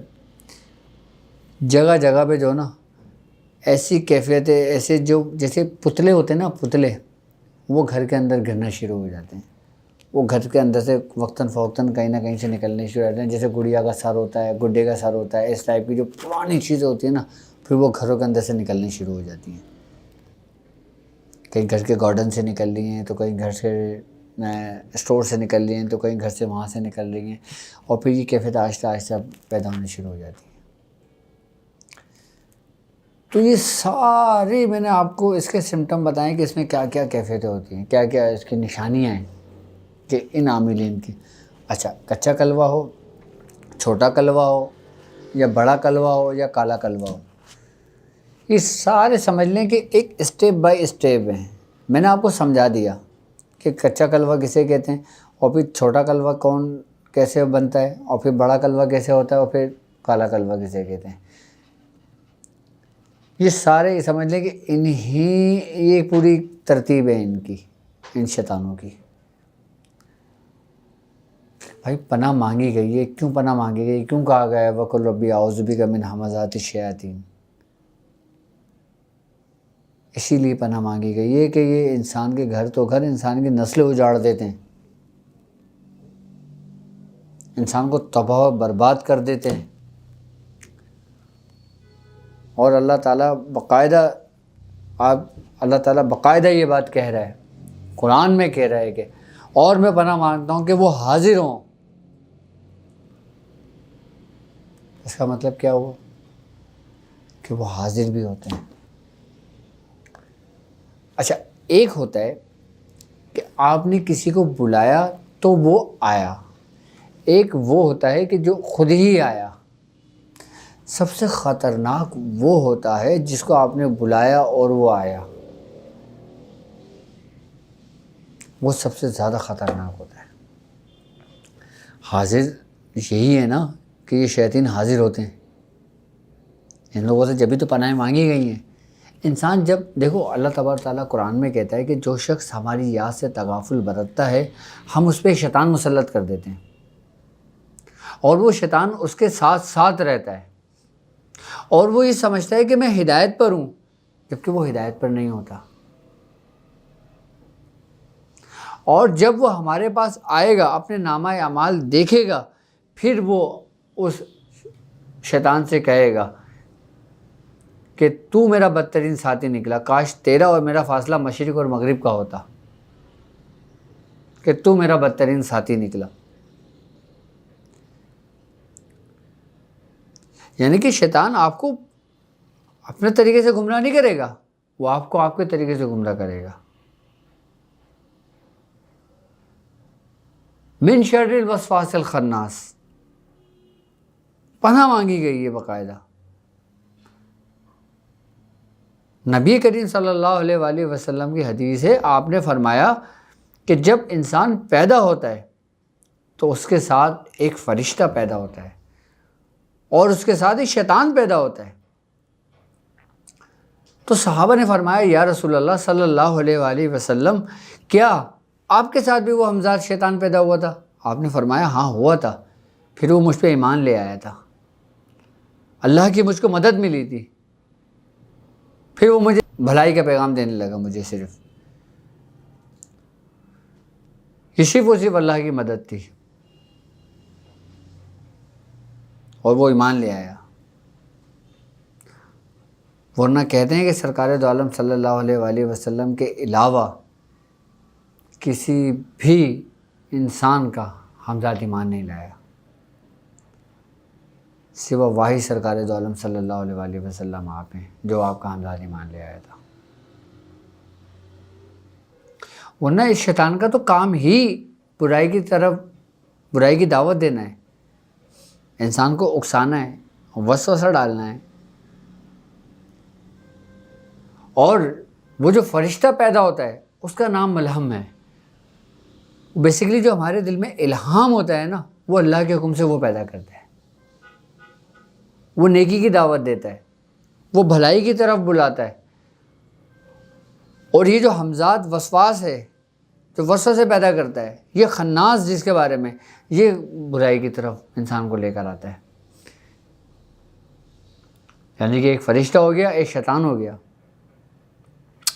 جگہ جگہ پہ جو نا ایسی کیفیتیں، ایسے جو جیسے پتلے ہوتے ہیں نا، پتلے وہ گھر کے اندر گرنا شروع ہو جاتے ہیں۔ وہ گھر کے اندر سے وقتاً فوقتاً کہیں نہ کہیں سے نکلنے شروع ہو جاتے ہیں، جیسے گڑیا کا سر ہوتا ہے، گڈے کا سر ہوتا ہے، اس ٹائپ کی جو پرانی چیزیں ہوتی ہیں نا پھر وہ گھروں کے اندر سے نکلنی شروع ہو جاتی ہیں۔ کہیں گھر کے گارڈن سے نکل رہی ہیں تو کہیں گھر سے اسٹور سے نکل رہی ہیں تو کہیں گھر سے وہاں سے نکل رہی ہیں، اور پھر یہ کیفیت آہستہ آہستہ پیدا ہونے شروع ہو جاتی ہے۔ تو یہ سارے میں نے آپ کو اس کے سمٹم بتائیں کہ اس میں کیا کیا کیفیتیں ہوتی ہیں، کیا کیا اس کی نشانیاں ہیں کہ ان عاملین کی۔ اچھا کچا کلوا ہو، چھوٹا کلوا ہو، یا بڑا کلوا ہو، یا کالا کلوا ہو، یہ سارے سمجھ لیں کہ ایک اسٹیپ بائی اسٹیپ ہیں۔ میں نے آپ کو سمجھا دیا کہ کچا کلوا کسے کہتے ہیں، اور پھر چھوٹا کلوا کیسے بنتا ہے، اور پھر بڑا کلوا کیسے ہوتا ہے، اور پھر کالا کلبہ کسے کہتے ہیں. یہ سارے سمجھ لیں کہ یہ پوری ترتیب ہے ان کی، ان شیطانوں کی. بھائی پناہ مانگی گئی ہے، کیوں پناہ مانگی گئی؟ کیوں کہا گیا ہے وَقُلْ رَبِّ أَعُوذُ بِكَ مِنْ ہَمَزَاتِ الشَّيَاطِينِ؟ اسی لیے پناہ مانگی گئی ہے کہ یہ انسان کے گھر تو گھر، انسان کی نسلیں اجاڑ دیتے ہیں، انسان کو تباہ و برباد کر دیتے ہیں. اور اللہ تعالیٰ باقاعدہ یہ بات کہہ رہا ہے، قرآن میں کہہ رہا ہے کہ اور میں پناہ مانگتا ہوں کہ وہ حاضر ہوں. اس کا مطلب کیا ہوا؟ کہ وہ حاضر بھی ہوتے ہیں. اچھا، ایک ہوتا ہے کہ آپ نے کسی کو بلایا تو وہ آیا، ایک وہ ہوتا ہے کہ جو خود ہی آیا. سب سے خطرناک وہ ہوتا ہے جس کو آپ نے بلایا اور وہ آیا، وہ سب سے زیادہ خطرناک ہوتا ہے. حاضر یہی ہے نا کہ یہ شیاطین حاضر ہوتے ہیں، ان لوگوں سے جبھی تو پناہیں مانگی گئی ہیں. انسان جب دیکھو، اللہ تبارک تعالیٰ قرآن میں کہتا ہے کہ جو شخص ہماری یاد سے تغافل برتتا ہے ہم اس پہ شیطان مسلط کر دیتے ہیں، اور وہ شیطان اس کے ساتھ ساتھ رہتا ہے، اور وہ یہ سمجھتا ہے کہ میں ہدایت پر ہوں، جبکہ وہ ہدایت پر نہیں ہوتا. اور جب وہ ہمارے پاس آئے گا، اپنے نامہ اعمال دیکھے گا، پھر وہ اس شیطان سے کہے گا کہ تو میرا بدترین ساتھی نکلا، کاش تیرا اور میرا فاصلہ مشرق اور مغرب کا ہوتا، کہ تو میرا بدترین ساتھی نکلا. یعنی کہ شیطان آپ کو اپنے طریقے سے گمراہ نہیں کرے گا، وہ آپ کو آپ کے طریقے سے گمراہ کرے گا. من شر الوسواس الخناس، پناہ مانگی گئی ہے باقاعدہ. نبی کریم صلی اللہ علیہ وآلہ وسلم کی حدیث ہے، آپ نے فرمایا کہ جب انسان پیدا ہوتا ہے تو اس کے ساتھ ایک فرشتہ پیدا ہوتا ہے اور اس کے ساتھ ایک شیطان پیدا ہوتا ہے. تو صحابہ نے فرمایا یا رسول اللہ صلی اللہ علیہ وآلہ وسلم، کیا آپ کے ساتھ بھی وہ ہمزاد شیطان پیدا ہوا تھا؟ آپ نے فرمایا ہاں ہوا تھا، پھر وہ مجھ پہ ایمان لے آیا تھا، اللہ کی مجھ کو مدد ملی تھی، پھر وہ مجھے بھلائی کا پیغام دینے لگا. مجھے صرف اللہ کی مدد تھی اور وہ ایمان لے آیا. ورنہ کہتے ہیں کہ سرکار دو عالم صلی اللہ علیہ وآلہ وسلم کے علاوہ کسی بھی انسان کا ہمزاد ایمان نہیں لایا، سوا واحد سرکار دو عالم صلی اللہ علیہ وآلہ وسلم آپ ہیں جو آپ کا ہمزاد ایمان لے آیا تھا. ورنہ اس شیطان کا تو کام ہی برائی کی دعوت دینا ہے، انسان کو اکسانا ہے، وسوسہ ڈالنا ہے. اور وہ جو فرشتہ پیدا ہوتا ہے اس کا نام ملہم ہے. بیسیکلی جو ہمارے دل میں الہام ہوتا ہے نا، وہ اللہ کے حکم سے وہ پیدا کرتا ہے، وہ نیکی کی دعوت دیتا ہے، وہ بھلائی کی طرف بلاتا ہے. اور یہ جو ہمزاد وسواس ہے، جو وسوسے پیدا کرتا ہے، یہ خناس جس کے بارے میں، یہ برائی کی طرف انسان کو لے کر آتا ہے. یعنی کہ ایک فرشتہ ہو گیا، ایک شیطان ہو گیا،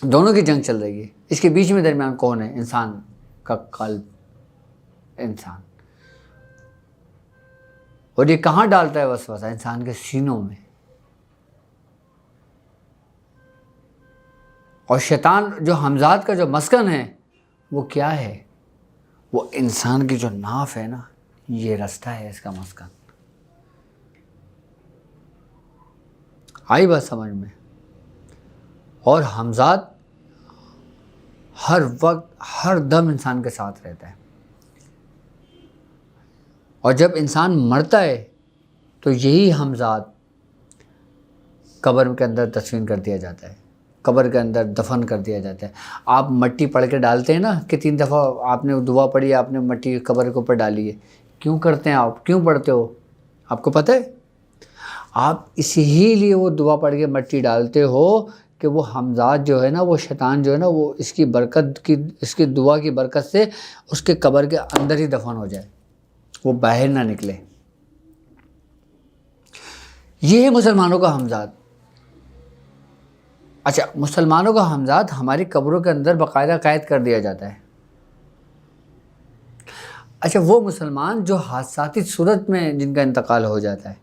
دونوں کی جنگ چل رہی ہے. اس کے بیچ میں درمیان کون ہے؟ انسان کا قلب، انسان. اور یہ کہاں ڈالتا ہے وسوسہ؟ انسان کے سینوں میں. اور شیطان جو ہمزاد کا جو مسکن ہے وہ کیا ہے؟ وہ انسان کی جو ناف ہے نا، یہ رستہ ہے اس کا مسکن. آئی بات سمجھ میں؟ اور ہمزاد ہر وقت ہر دم انسان کے ساتھ رہتا ہے. اور جب انسان مرتا ہے تو یہی ہمزاد قبر کے اندر تدفین کر دیا جاتا ہے، قبر کے اندر دفن کر دیا جاتا ہے. آپ مٹی پڑھ کے ڈالتے ہیں نا کہ 3 دفعہ آپ نے دعا پڑھی، آپ نے مٹی قبر کے اوپر ڈالی ہے. کیوں کرتے ہیں آپ؟ کیوں پڑھتے ہو؟ آپ کو پتہ ہے آپ اسی ہی لیے وہ دعا پڑھ کے مٹی ڈالتے ہو کہ وہ حمزات جو ہے نا، وہ شیطان جو ہے نا، وہ اس کی برکت کی، اس کی دعا کی برکت سے اس کے قبر کے اندر ہی دفن ہو جائے، وہ باہر نہ نکلے۔ یہ ہے مسلمانوں کا حمزات۔ اچھا، مسلمانوں کا حمزات ہماری قبروں کے اندر باقاعدہ قید کر دیا جاتا ہے۔ اچھا، وہ مسلمان جو حادثاتی صورت میں جن کا انتقال ہو جاتا ہے،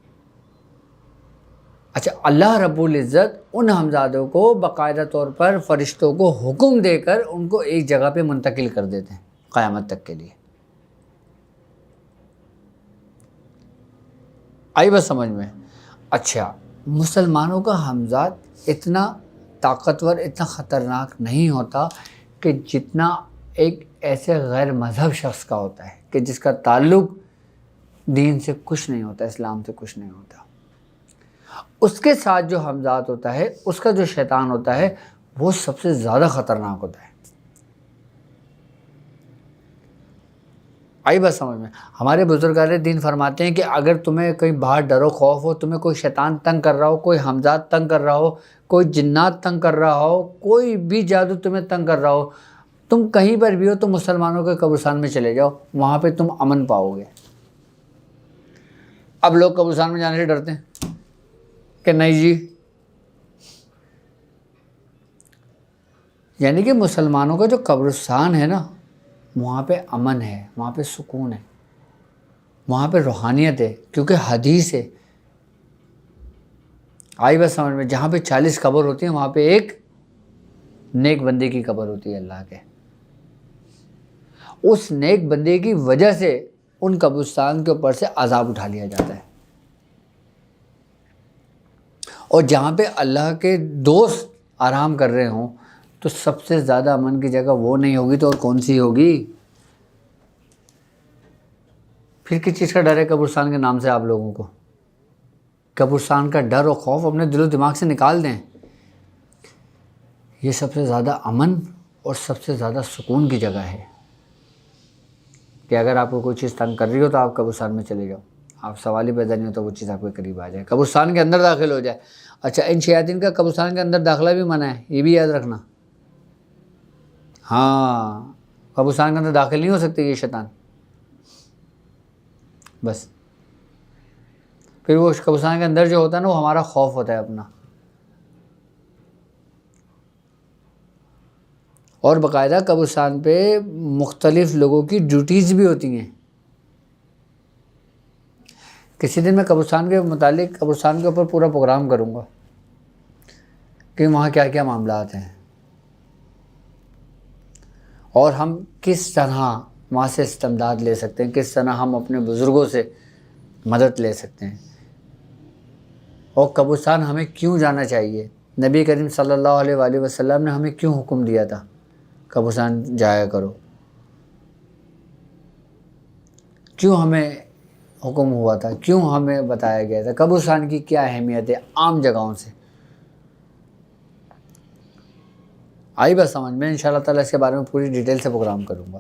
اچھا، اللہ رب العزت ان حمزادوں کو باقاعدہ طور پر فرشتوں کو حکم دے کر ان کو ایک جگہ پہ منتقل کر دیتے ہیں قیامت تک کے لیے۔ آئی بات سمجھ میں؟ اچھا، مسلمانوں کا حمزات اتنا طاقتور، اتنا خطرناک نہیں ہوتا کہ جتنا ایک ایسے غیر مذہب شخص کا ہوتا ہے کہ جس کا تعلق دین سے کچھ نہیں ہوتا، اسلام سے کچھ نہیں ہوتا۔ اس کے ساتھ جو حمزات ہوتا ہے، اس کا جو شیطان ہوتا ہے، وہ سب سے زیادہ خطرناک ہوتا ہے۔ آئی بات سمجھ میں؟ ہمارے بزرگان دین فرماتے ہیں کہ اگر تمہیں کہیں باہر ڈر و خوف ہو، تمہیں کوئی شیطان تنگ کر رہا ہو، کوئی حمزات تنگ کر رہا ہو، کوئی جنات تنگ کر رہا ہو، کوئی بھی جادو تمہیں تنگ کر رہا ہو، تم کہیں پر بھی ہو تو مسلمانوں کے قبرستان میں چلے جاؤ، وہاں پہ تم امن پاؤ گے۔ اب لوگ قبرستان میں جانے سے ڈرتے ہیں کہ نہیں جی، یعنی کہ مسلمانوں کا جو قبرستان ہے نا، وہاں پہ امن ہے، وہاں پہ سکون ہے، وہاں پہ روحانیت ہے، کیونکہ حدیث ہے۔ آئی بات سمجھ میں؟ جہاں پہ 40 قبر ہوتی ہیں، وہاں پہ ایک نیک بندے کی قبر ہوتی ہے اللہ کے۔ اس نیک بندے کی وجہ سے ان قبرستان کے اوپر سے عذاب اٹھا لیا جاتا ہے۔ اور جہاں پہ اللہ کے دوست آرام کر رہے ہوں تو سب سے زیادہ امن کی جگہ وہ نہیں ہوگی تو اور کون سی ہوگی؟ پھر کس چیز کا ڈر ہے قبرستان کے نام سے آپ لوگوں کو؟ قبرستان کا ڈر و خوف اپنے دل و دماغ سے نکال دیں۔ یہ سب سے زیادہ امن اور سب سے زیادہ سکون کی جگہ ہے کہ اگر آپ کو کوئی چیز تنگ کر رہی ہو تو آپ قبرستان میں چلے جاؤ، آپ سوال ہی پیدا نہیں ہوتا، وہ چیز آپ کے قریب آ جائے، قبرستان کے اندر داخل ہو جائے۔ اچھا، ان شیاطین کا قبرستان کے اندر داخلہ بھی منع ہے، یہ بھی یاد رکھنا۔ ہاں، قبرستان کے اندر داخل نہیں ہو سکتے یہ شیطان۔ بس پھر وہ قبرستان کے اندر جو ہوتا ہے نا، وہ ہمارا خوف ہوتا ہے اپنا۔ اور باقاعدہ قبرستان پہ مختلف لوگوں کی ڈیوٹیز بھی ہوتی ہیں۔ کسی دن میں قبرستان کے متعلق، قبرستان کے اوپر پورا پروگرام کروں گا کہ وہاں کیا کیا معاملات ہیں اور ہم کس طرح وہاں سے استمداد لے سکتے ہیں، کس طرح ہم اپنے بزرگوں سے مدد لے سکتے ہیں، اور قبرستان ہمیں کیوں جانا چاہیے۔ نبی کریم صلی اللہ علیہ وآلہ وسلم نے ہمیں کیوں حکم دیا تھا قبرستان جایا کرو، کیوں ہمیں حکم ہوا تھا، کیوں ہمیں بتایا گیا تھا، قبرستان کی کیا اہمیت ہے عام جگہوں سے۔ آئی بات سمجھ میں؟ انشاءاللہ تعالیٰ اس کے بارے میں پوری ڈیٹیل سے پروگرام کروں گا۔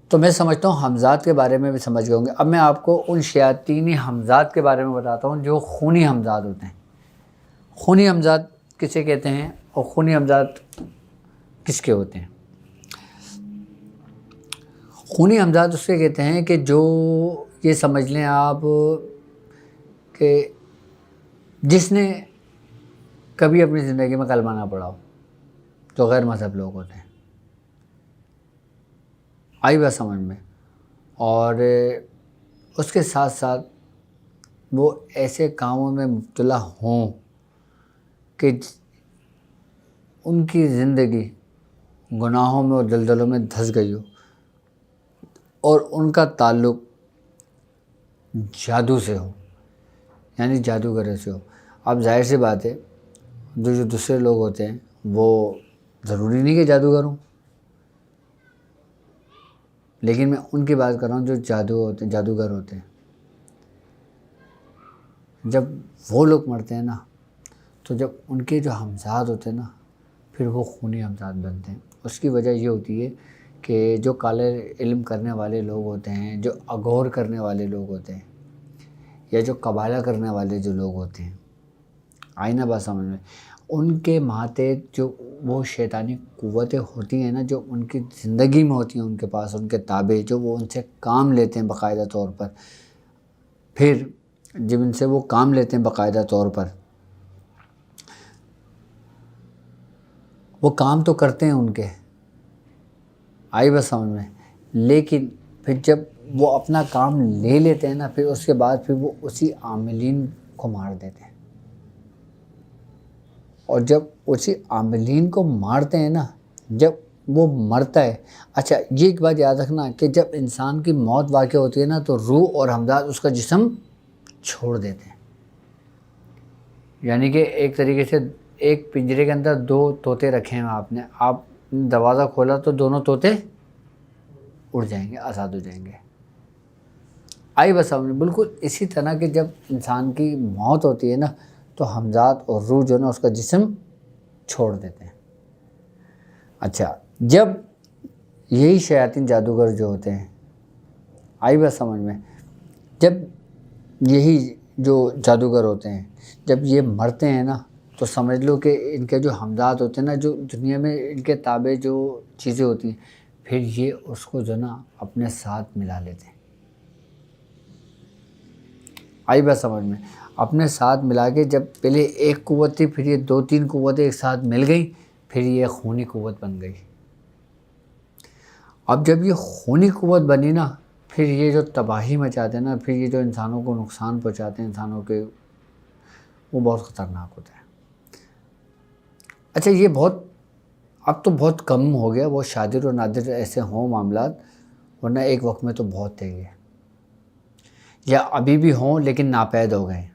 تو میں سمجھتا ہوں حمزات کے بارے میں بھی سمجھ گئے ہوں گے۔ اب میں آپ کو ان شیاطینی حمزات کے بارے میں بتاتا ہوں جو خونی حمزات ہوتے ہیں۔ خونی حمزات کسے کہتے ہیں اور خونی حمزات کس کے ہوتے ہیں؟ خونی حمزات اس کے کہتے ہیں کہ جو، یہ سمجھ لیں آپ کہ جس نے کبھی اپنی زندگی میں کلمہ نہ پڑھا ہو، جو غیر مذہب لوگ ہوتے ہیں۔ آئی بات سمجھ میں؟ اور اس کے ساتھ ساتھ وہ ایسے کاموں میں مبتلا ہوں کہ ان کی زندگی گناہوں میں اور دلدلوں میں دھس گئی ہو، اور ان کا تعلق جادو سے ہو، یعنی جادوگر سے ہو۔ اب ظاہر سی بات ہے، جو دوسرے لوگ ہوتے ہیں وہ ضروری نہیں کہ جادوگر ہوں، لیکن میں ان کی بات کر رہا ہوں جو جادوگر ہوتے ہیں۔ جب وہ لوگ مرتے ہیں نا، تو جب ان کے جو حمزات ہوتے ہیں نا، پھر وہ خونی حمزات بنتے ہیں۔ اس کی وجہ یہ ہوتی ہے کہ جو کالے علم کرنے والے لوگ ہوتے ہیں، جو اغور کرنے والے لوگ ہوتے ہیں، یا جو قبالہ کرنے والے جو لوگ ہوتے ہیں، آئی نا بات سمجھ میں، ان کے ماتحت جو وہ شیطانی قوتیں ہوتی ہیں نا، جو ان کی زندگی میں ہوتی ہیں، ان کے پاس ان کے تابع، جو وہ ان سے کام لیتے ہیں باقاعدہ طور پر، پھر جب ان سے وہ کام لیتے ہیں باقاعدہ طور پر، وہ کام تو کرتے ہیں ان کے، آئی بس سمجھ میں، لیکن پھر جب وہ اپنا کام لے لیتے ہیں نا، پھر اس کے بعد پھر وہ اسی عاملین کو مار دیتے ہیں، اور جب اسی عاملین کو مارتے ہیں نا، جب وہ مرتا ہے، اچھا یہ ایک بات یاد رکھنا کہ جب انسان کی موت واقع ہوتی ہے نا، تو روح اور حمزات اس کا جسم چھوڑ دیتے ہیں، یعنی کہ ایک طریقے سے ایک پنجرے کے اندر 2 طوطے رکھے ہیں آپ نے، آپ دروازہ کھولا تو دونوں طوطے اڑ جائیں گے، آزاد ہو جائیں گے، آئی بس سمجھ، بالکل اسی طرح کہ جب انسان کی موت ہوتی ہے نا، تو حمزات اور روح جو ہے نا اس کا جسم چھوڑ دیتے ہیں۔ اچھا جب یہی شیاطین جادوگر جو ہوتے ہیں، آئی بس سمجھ میں، جب یہی جو جادوگر ہوتے ہیں جب یہ مرتے ہیں نا، تو سمجھ لو کہ ان کے جو حمزات ہوتے ہیں نا، جو دنیا میں ان کے تابع جو چیزیں ہوتی ہیں، پھر یہ اس کو جو نا اپنے ساتھ ملا لیتے ہیں، آئی بات سمجھ میں، اپنے ساتھ ملا کے، جب پہلے ایک قوت تھی، پھر یہ 2-3 قوتیں ایک ساتھ مل گئیں، پھر یہ خونی قوت بن گئی۔ اب جب یہ خونی قوت بنی نا، پھر یہ جو تباہی مچاتے ہیں نا، پھر یہ جو انسانوں کو نقصان پہنچاتے ہیں، انسانوں کے، وہ بہت خطرناک ہوتا ہے۔ اچھا یہ بہت اب تو بہت کم ہو گیا، وہ شادر و نادر ایسے ہوں معاملات، ورنہ ایک وقت میں تو بہت تھے یہ، یا ابھی بھی ہوں لیکن ناپید ہو گئے۔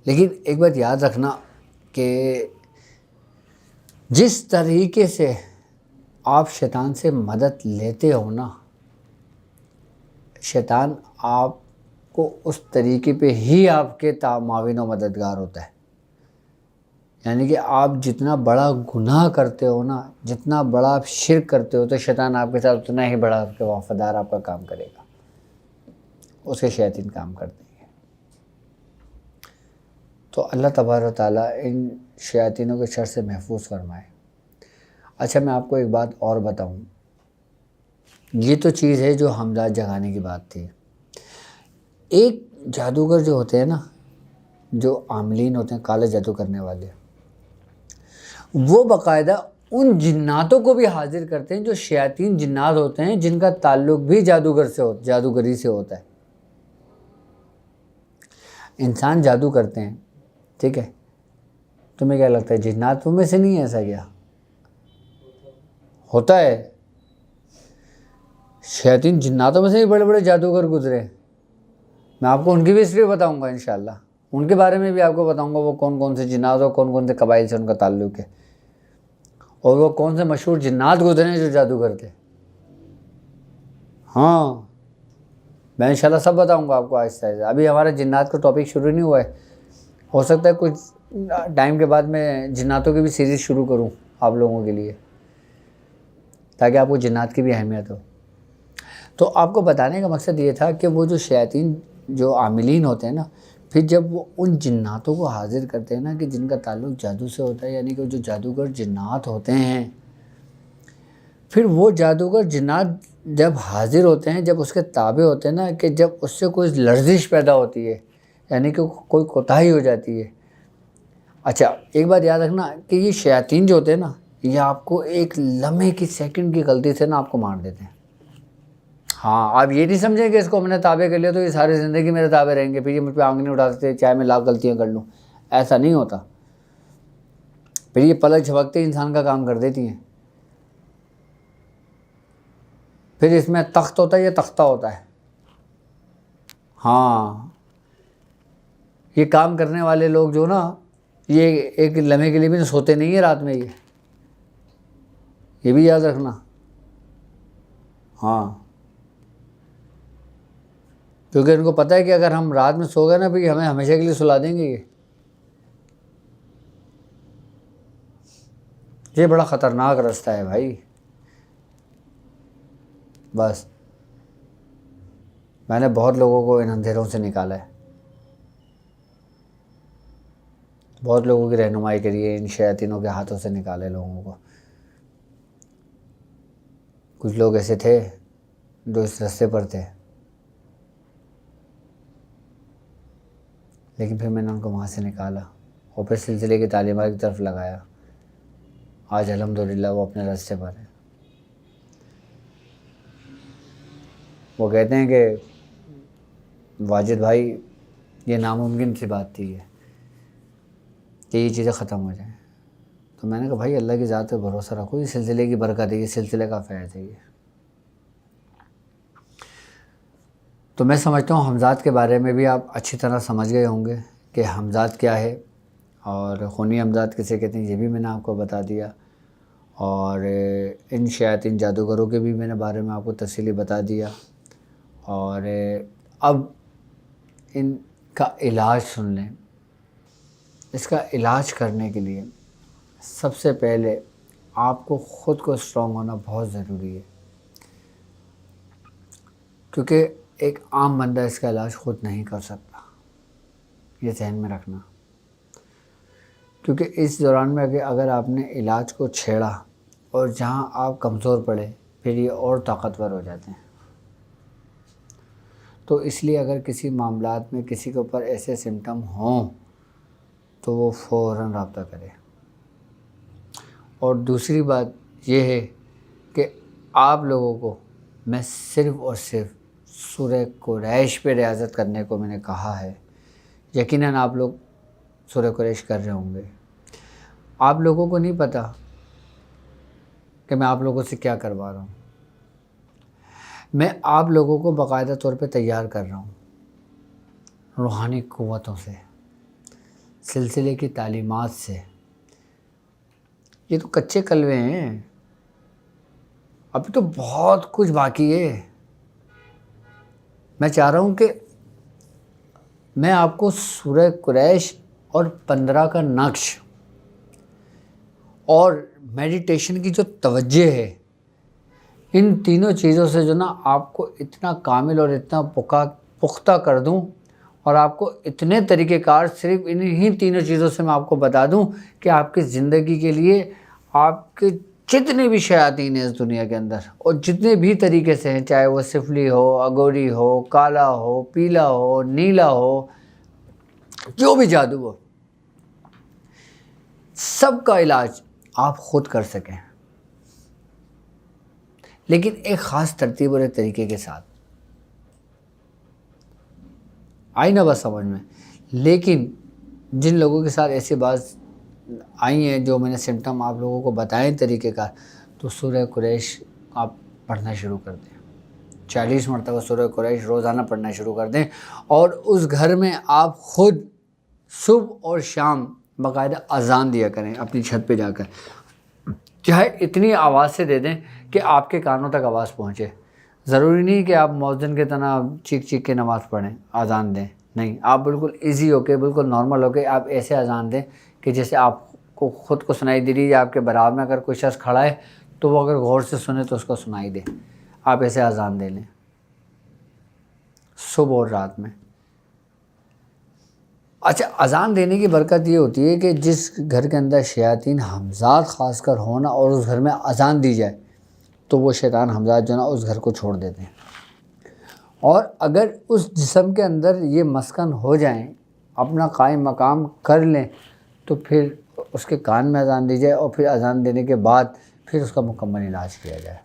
لیکن ایک بات یاد رکھنا کہ جس طریقے سے آپ شیطان سے مدد لیتے ہو نا، شیطان آپ کو اس طریقے پہ ہی آپ کے معاون و مددگار ہوتا ہے، یعنی کہ آپ جتنا بڑا گناہ کرتے ہو نا، جتنا بڑا آپ شرک کرتے ہو، تو شیطان آپ کے ساتھ اتنا ہی بڑا آپ کے وفادار آپ کا کام کرے گا، اس کے شیاطین کام کرتے ہیں۔ تو اللہ تبارک و تعالیٰ ان شیاطینوں کے شر سے محفوظ فرمائے۔ اچھا میں آپ کو ایک بات اور بتاؤں، یہ تو چیز ہے جو حمزات جگانے کی بات تھی، ایک جادوگر جو ہوتے ہیں نا، جو عاملین ہوتے ہیں، کالے جادو کرنے والے، وہ باقاعدہ ان جناتوں کو بھی حاضر کرتے ہیں جو شیاطین جنات ہوتے ہیں، جن کا تعلق بھی جادوگری سے ہوتا ہے۔ انسان جادو کرتے ہیں، ٹھیک ہے، تمہیں کیا لگتا ہے جنات تم میں سے نہیں ہے؟ ایسا کیا ہوتا ہے؟ شیاطین جناتوں میں سے بھی بڑے بڑے جادوگر گزرے، میں آپ کو ان کی بھی ہسٹری بتاؤں گا انشاءاللہ، ان کے بارے میں بھی آپ کو بتاؤں گا، وہ کون کون سے جنات اور کون کون سے قبائل سے ان کا تعلق ہے، اور وہ کون سے مشہور جنات گزرے ہیں جو جادوگر تھے۔ ہاں میں انشاءاللہ سب بتاؤں گا آپ کو آہستہ آہستہ، ابھی ہمارا جنات کا ٹاپک شروع نہیں ہوا ہے، ہو سکتا ہے کچھ ٹائم کے بعد میں جناتوں کی بھی سیریز شروع کروں آپ لوگوں کے لیے، تاکہ آپ کو جنات کی بھی اہمیت ہو۔ تو آپ کو بتانے کا مقصد یہ تھا کہ وہ جو شیاطین جو عاملین ہوتے ہیں نا، پھر جب وہ ان جناتوں کو حاضر کرتے ہیں نا کہ جن کا تعلق جادو سے ہوتا ہے، یعنی کہ جو جادوگر جنات ہوتے ہیں، پھر وہ جادوگر جنات جب حاضر ہوتے ہیں، جب اس کے تابع ہوتے ہیں نا، کہ جب اس سے کوئی لرزش پیدا ہوتی ہے، یعنی کہ کوئی کوتاہی ہو جاتی ہے۔ اچھا ایک بات یاد رکھنا کہ یہ شیاطین جو ہوتے ہیں نا، یہ آپ کو ایک لمحے کی سیکنڈ کی غلطی سے نا آپ کو مار دیتے ہیں۔ ہاں آپ یہ نہیں سمجھیں کہ اس کو ہم نے تابع کر لیا تو یہ ساری زندگی میرے تابع رہیں گے، پھر یہ مجھ پہ آنکھ نہیں اٹھا سکتے چاہے میں لاکھ غلطیاں کر لوں، ایسا نہیں ہوتا، پھر یہ پلک جھپکتے انسان کا کام کر دیتی ہیں۔ پھر اس میں تخت ہوتا ہے، یہ تختہ ہوتا ہے۔ ہاں یہ کام کرنے والے لوگ جو نا، یہ ایک لمحے کے لیے بھی سوتے نہیں ہیں رات میں، یہ بھی یاد رکھنا۔ ہاں کیونکہ ان کو پتہ ہے کہ اگر ہم رات میں سو گئے نا، پھر ہمیں ہمیشہ کے لیے سلا دیں گے، یہ بڑا خطرناک راستہ ہے بھائی۔ بس میں نے بہت لوگوں کو ان اندھیروں سے نکالا ہے، بہت لوگوں کی رہنمائی کری ہے، ان شیاطینوں کے ہاتھوں سے نکالے لوگوں کو۔ کچھ لوگ ایسے تھے جو اس راستے پر تھے، لیکن پھر میں نے ان کو وہاں سے نکالا اور پھر سلسلے کی تعلیمات کی طرف لگایا۔ آج الحمدللہ وہ اپنے راستے پر ہے۔ وہ کہتے ہیں کہ واجد بھائی یہ ناممکن سی بات تھی کہ یہ چیزیں ختم ہو جائیں، تو میں نے کہا بھائی اللہ کی ذات پہ بھروسہ رکھو، یہ سلسلے کی برکت ہے، یہ سلسلے کا فیض ہے۔ یہ تو میں سمجھتا ہوں حمزات کے بارے میں بھی آپ اچھی طرح سمجھ گئے ہوں گے کہ حمزات کیا ہے اور خونی حمزات کسے کہتے ہیں، یہ بھی میں نے آپ کو بتا دیا، اور ان شیاطین جادوگروں کے بھی میں نے بارے میں آپ کو تفصیلی بتا دیا۔ اور اب ان کا علاج سن لیں۔ اس کا علاج کرنے کے لیے سب سے پہلے آپ کو خود کو اسٹرانگ ہونا بہت ضروری ہے، کیونکہ ایک عام بندہ اس کا علاج خود نہیں کر سکتا، یہ ذہن میں رکھنا۔ کیونکہ اس دوران میں اگر آپ نے علاج کو چھیڑا اور جہاں آپ کمزور پڑے پھر یہ اور طاقتور ہو جاتے ہیں۔ تو اس لیے اگر کسی معاملات میں کسی کے اوپر ایسے سمٹم ہوں تو وہ فوراً رابطہ کرے۔ اور دوسری بات یہ ہے کہ آپ لوگوں کو میں صرف اور صرف سورہ قریش پہ ریاضت کرنے کو میں نے کہا ہے۔ یقیناً آپ لوگ سورہ قریش کر رہے ہوں گے۔ آپ لوگوں کو نہیں پتہ کہ میں آپ لوگوں سے کیا کروا رہا ہوں۔ میں آپ لوگوں کو باقاعدہ طور پہ تیار کر رہا ہوں روحانی قوتوں سے، سلسلے کی تعلیمات سے۔ یہ تو کچے کلوے ہیں، ابھی تو بہت کچھ باقی ہے۔ میں چاہ رہا ہوں کہ میں آپ کو سورہ قریش اور 15 کا نقش اور میڈیٹیشن کی جو توجہ ہے، ان تینوں چیزوں سے جو نا آپ کو اتنا کامل اور اتنا پختہ کر دوں، اور آپ کو اتنے طریقہ کار صرف انہی تینوں چیزوں سے میں آپ کو بتا دوں کہ آپ کی زندگی کے لیے آپ کے جتنے بھی شیاطین ہیں اس دنیا کے اندر، اور جتنے بھی طریقے سے ہیں، چاہے وہ سفلی ہو، اگوری ہو، کالا ہو، پیلا ہو، نیلا ہو، جو بھی جادو ہو، سب کا علاج آپ خود کر سکیں، لیکن ایک خاص ترتیب اور ایک طریقے کے ساتھ۔ آئی نا بس سمجھ میں؟ لیکن جن لوگوں کے ساتھ ایسی بات آئی ہیں جو میں نے سمٹم آپ لوگوں کو بتائیں طریقے کا، تو سورہ قریش آپ پڑھنا شروع کر دیں۔ 40 مرتبہ سورہ قریش روزانہ پڑھنا شروع کر دیں، اور اس گھر میں آپ خود صبح اور شام باقاعدہ اذان دیا کریں اپنی چھت پہ جا کر، چاہے اتنی آواز سے دے دیں کہ آپ کے کانوں تک آواز پہنچے۔ ضروری نہیں کہ آپ مؤذن کے طرح چیخ چیخ کے نماز پڑھیں، اذان دیں، نہیں، آپ بالکل ایزی ہو کے، بالکل نارمل ہو کے آپ ایسے اذان دیں کہ جیسے آپ کو خود کو سنائی دے رہی ہے، یا آپ کے برابر میں اگر کوئی شخص کھڑا ہے تو وہ اگر غور سے سنے تو اس کو سنائی دے۔ آپ ایسے اذان دے لیں صبح اور رات میں۔ اچھا، اذان دینے کی برکت یہ ہوتی ہے کہ جس گھر کے اندر شیاطین حمزات خاص کر ہونا اور اس گھر میں اذان دی جائے تو وہ شیطان حمزات جو نا اس گھر کو چھوڑ دیتے ہیں۔ اور اگر اس جسم کے اندر یہ مسکن ہو جائیں، اپنا قائم مقام کر لیں، تو پھر اس کے کان میں اذان دی جائے، اور پھر اذان دینے کے بعد پھر اس کا مکمل علاج کیا جائے۔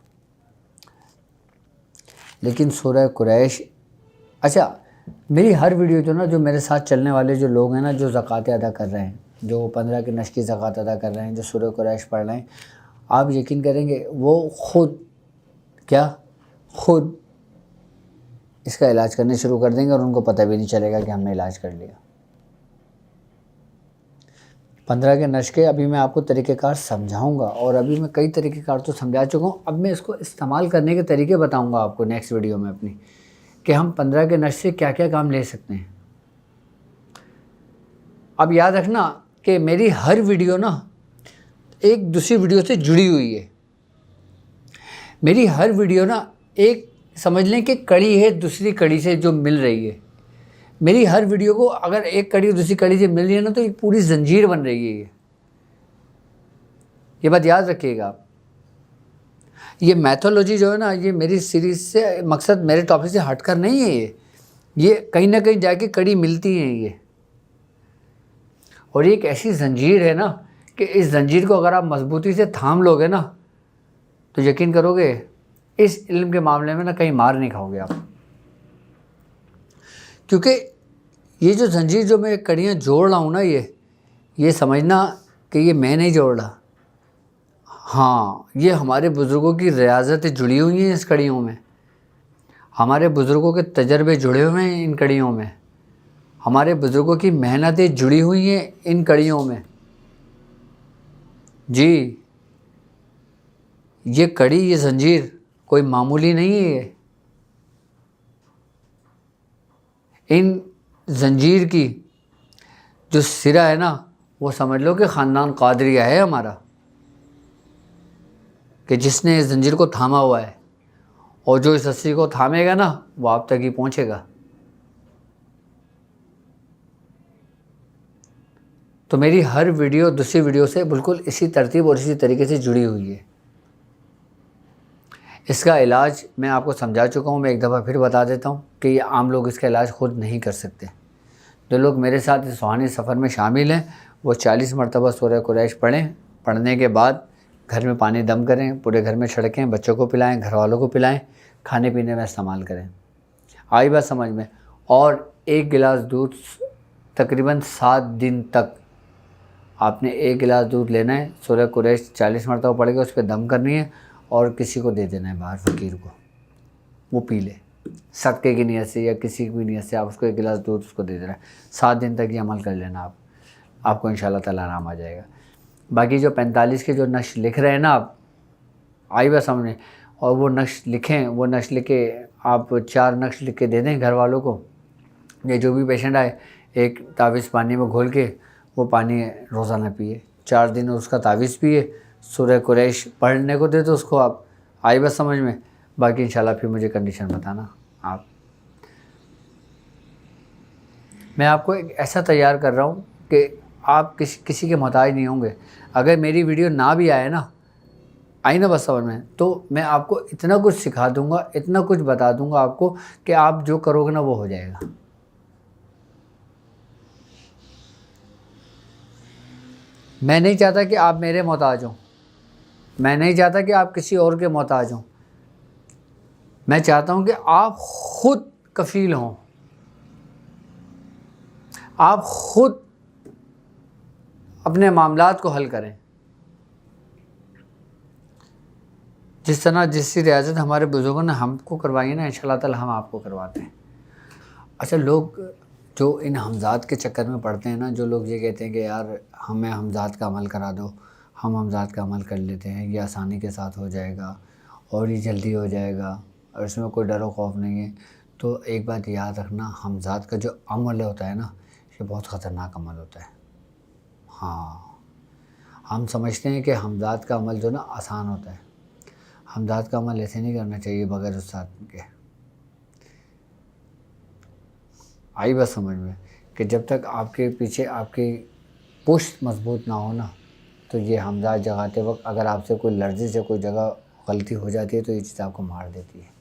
لیکن سورہ قریش، اچھا میری ہر ویڈیو جو نا، جو میرے ساتھ چلنے والے جو لوگ ہیں نا، جو زکوٰۃ ادا کر رہے ہیں، جو 15 کے نشر کی زکوٰۃ ادا کر رہے ہیں، جو سورہ قریش پڑھ رہے ہیں، آپ یقین کریں گے وہ خود اس کا علاج کرنے شروع کر دیں گے، اور ان کو پتہ بھی نہیں چلے گا کہ ہم نے علاج کر لیا۔ 15 کے نشر ابھی میں آپ کو طریقہ کار سمجھاؤں گا، اور ابھی میں کئی طریقہ کار تو سمجھا چکا ہوں، اب میں اس کو استعمال کرنے کے طریقے بتاؤں گا آپ کو نیکسٹ ویڈیو میں اپنی، کہ ہم 15 کے نشر سے کیا کیا کام لے سکتے ہیں۔ اب یاد رکھنا کہ میری ہر ویڈیو نا ایک دوسری ویڈیو سے جڑی ہوئی ہے، میری ہر ویڈیو نا ایک سمجھ لیں کہ کڑی ہے دوسری کڑی سے جو مل رہی ہے. میری ہر ویڈیو کو اگر ایک کڑی دوسری کڑی سے مل رہی ہے نا تو ایک پوری زنجیر بن رہی ہے. یہ بات یاد رکھیے گا. یہ میتھولوجی جو ہے نا یہ میری سیریز سے مقصد میرے ٹاپک سے ہٹ کر نہیں ہے. یہ کہیں نہ کہیں جا کے کڑی ملتی ہیں یہ. اور یہ ایک ایسی زنجیر ہے نا کہ اس زنجیر کو اگر آپ مضبوطی سے تھام لو گے نا تو یقین کرو گے اس علم کے معاملے میں نا کہیں مار نہیں کھاؤ گے آپ. کیونکہ یہ جو زنجیر جو میں کڑیاں جوڑ رہا ہوں نا یہ سمجھنا کہ یہ میں نہیں جوڑ رہا. ہاں یہ ہمارے بزرگوں کی ریاضتیں جڑی ہوئی ہیں اس کڑیوں میں. ہمارے بزرگوں کے تجربے جڑے ہوئے ہیں ان کڑیوں میں. ہمارے بزرگوں کی محنتیں جڑی ہوئی ہیں ان کڑیوں میں. جی یہ کڑی یہ زنجیر کوئی معمولی نہیں ہے یہ. ان زنجیر کی جو سرا ہے نا وہ سمجھ لو کہ خاندان قادریہ ہے ہمارا کہ جس نے اس زنجیر کو تھاما ہوا ہے. اور جو اس رسی کو تھامے گا نا وہ آپ تک ہی پہنچے گا. تو میری ہر ویڈیو دوسری ویڈیو سے بالکل اسی ترتیب اور اسی طریقے سے جڑی ہوئی ہے. اس کا علاج میں آپ کو سمجھا چکا ہوں. میں ایک دفعہ پھر بتا دیتا ہوں کہ یہ عام لوگ اس کا علاج خود نہیں کر سکتے. جو لوگ میرے ساتھ اس روحانی سفر میں شامل ہیں وہ 40 مرتبہ سورہ قریش پڑھیں. پڑھنے کے بعد گھر میں پانی دم کریں, پورے گھر میں چھڑکیں, بچوں کو پلائیں, گھر والوں کو پلائیں, کھانے پینے میں استعمال کریں. آئی بات سمجھ میں. اور 1 گلاس دودھ تقریباً 7 دن تک آپ نے 1 گلاس دودھ لینا ہے, سورہ قریش 40 مرتبہ پڑھ کے اس پہ دم کرنی ہے اور کسی کو دے دینا ہے باہر فقیر کو, وہ پی لے. صدقے کی نیت سے یا کسی کی نیت سے آپ اس کو 1 گلاس دودھ اس کو دے دینا ہے. 7 دن تک یہ عمل کر لینا آپ کو انشاءاللہ تعالی آرام آ جائے گا. باقی جو 45 کے جو نقش لکھ رہے ہیں نا آپ, آئی بات سامنے, اور وہ نقش لکھیں, وہ نقش لکھ کے آپ 4 نقش لکھ کے دے دیں گھر والوں کو. یہ جو بھی پیشنٹ آئے ایک تعویذ پانی میں گھول کے وہ پانی روزانہ پیے, 4 دن اس کا تعویذ پیے, سورہ قریش پڑھنے کو دے تو اس کو آپ. آئی بات سمجھ میں. باقی انشاءاللہ پھر مجھے کنڈیشن بتانا آپ. میں آپ کو ایک ایسا تیار کر رہا ہوں کہ آپ کسی کے محتاج نہیں ہوں گے. اگر میری ویڈیو نہ بھی آئے نا, آئی نا بس سمجھ میں, تو میں آپ کو اتنا کچھ سکھا دوں گا, اتنا کچھ بتا دوں گا آپ کو کہ آپ جو کرو گے نا وہ ہو جائے گا. میں نہیں چاہتا کہ آپ میرے محتاج ہوں, میں نہیں چاہتا کہ آپ کسی اور کے محتاج ہوں. میں چاہتا ہوں کہ آپ خود کفیل ہوں, آپ خود اپنے معاملات کو حل کریں. جس طرح جس کی ریاضت ہمارے بزرگوں نے ہم کو کروائی ہے نا, انشاءاللہ تعالی ہم آپ کو کرواتے ہیں. اچھا لوگ جو ان حمزات کے چکر میں پڑتے ہیں نا, جو لوگ یہ کہتے ہیں کہ یار ہمیں حمزات کا عمل کرا دو, ہم حمزات کا عمل کر لیتے ہیں, یہ آسانی کے ساتھ ہو جائے گا اور یہ جلدی ہو جائے گا اور اس میں کوئی ڈر و خوف نہیں ہے. تو ایک بات یاد رکھنا, حمزات کا جو عمل ہوتا ہے نا یہ بہت خطرناک عمل ہوتا ہے. ہاں ہم سمجھتے ہیں کہ حمزات کا عمل جو نا آسان ہوتا ہے. حمزات کا عمل ایسے نہیں کرنا چاہیے بغیر استاد کے. آئی بات سمجھ میں کہ جب تک آپ کے پیچھے آپ کی پشت مضبوط نہ ہو نا, تو یہ حمزات جگاتے وقت اگر آپ سے کوئی لرزش سے کوئی جگہ غلطی ہو جاتی ہے تو یہ چیز آپ کو مار دیتی ہے.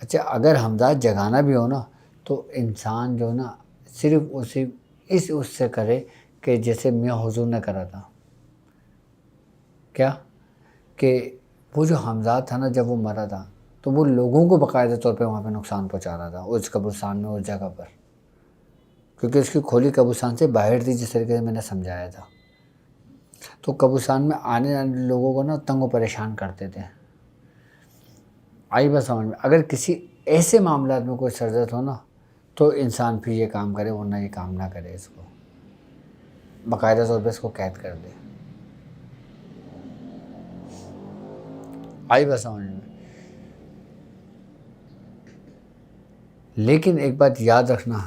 اچھا اگر حمزات جگانا بھی ہو نا تو انسان جو نا صرف اس سے کرے کہ جیسے میاں حضور نے کرا تھا. کیا کہ وہ جو حمزات تھا نا جب وہ مرا تھا تو وہ لوگوں کو باقاعدہ طور پہ وہاں پہ نقصان پہنچا رہا تھا اس قبرستان میں, اس جگہ پر, کیونکہ اس کی کھولی قبرستان سے باہر تھی, جس طریقے سے میں نے سمجھایا تھا. تو قبرستان میں آنے والے لوگوں کو نا تنگ و پریشان کرتے تھے. آئی بات سمجھ میں. اگر کسی ایسے معاملات میں کوئی سرزد ہو نا تو انسان پھر یہ کام کرے, ورنہ یہ کام نہ کرے. اس کو باقاعدہ طور پہ اس کو قید کر دے. آئی بات سمجھ میں. لیکن ایک بات یاد رکھنا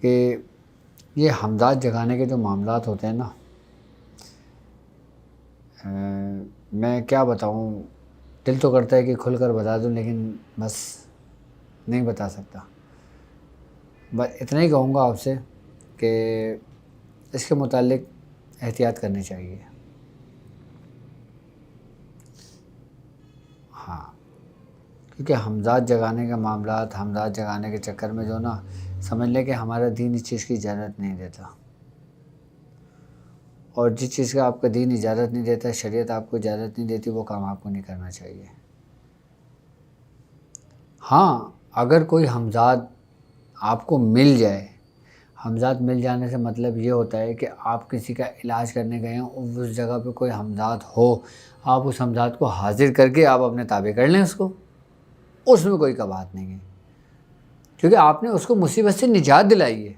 کہ یہ حمزات جگانے کے جو معاملات ہوتے ہیں نا, میں کیا بتاؤں, دل تو کرتا ہے کہ کھل کر بتا دوں، لیکن بس نہیں بتا سکتا۔ بس اتنا ہی کہوں گا آپ سے کہ اس کے متعلق احتیاط کرنی چاہیے۔ ہاں، کیونکہ ہمزاد جگانے کے معاملات، ہمزاد جگانے کے چکر میں جو نا سمجھ لیں کہ ہمارا دین اس چیز کی اجازت نہیں دیتا، اور جس چیز کا آپ کا دین اجازت نہیں دیتا، شریعت آپ کو اجازت نہیں دیتی، وہ کام آپ کو نہیں کرنا چاہیے۔ ہاں، اگر کوئی ہمزاد آپ کو مل جائے، ہمزاد مل جانے سے مطلب یہ ہوتا ہے کہ آپ کسی کا علاج کرنے گئے ہیں، اس جگہ پہ کوئی ہمزاد ہو، آپ اس ہمزاد کو حاضر کر کے آپ اپنے تابع کر لیں اس کو، اس میں کوئی کباہت نہیں ہے، کیونکہ آپ نے اس کو مصیبت سے نجات دلائی ہے،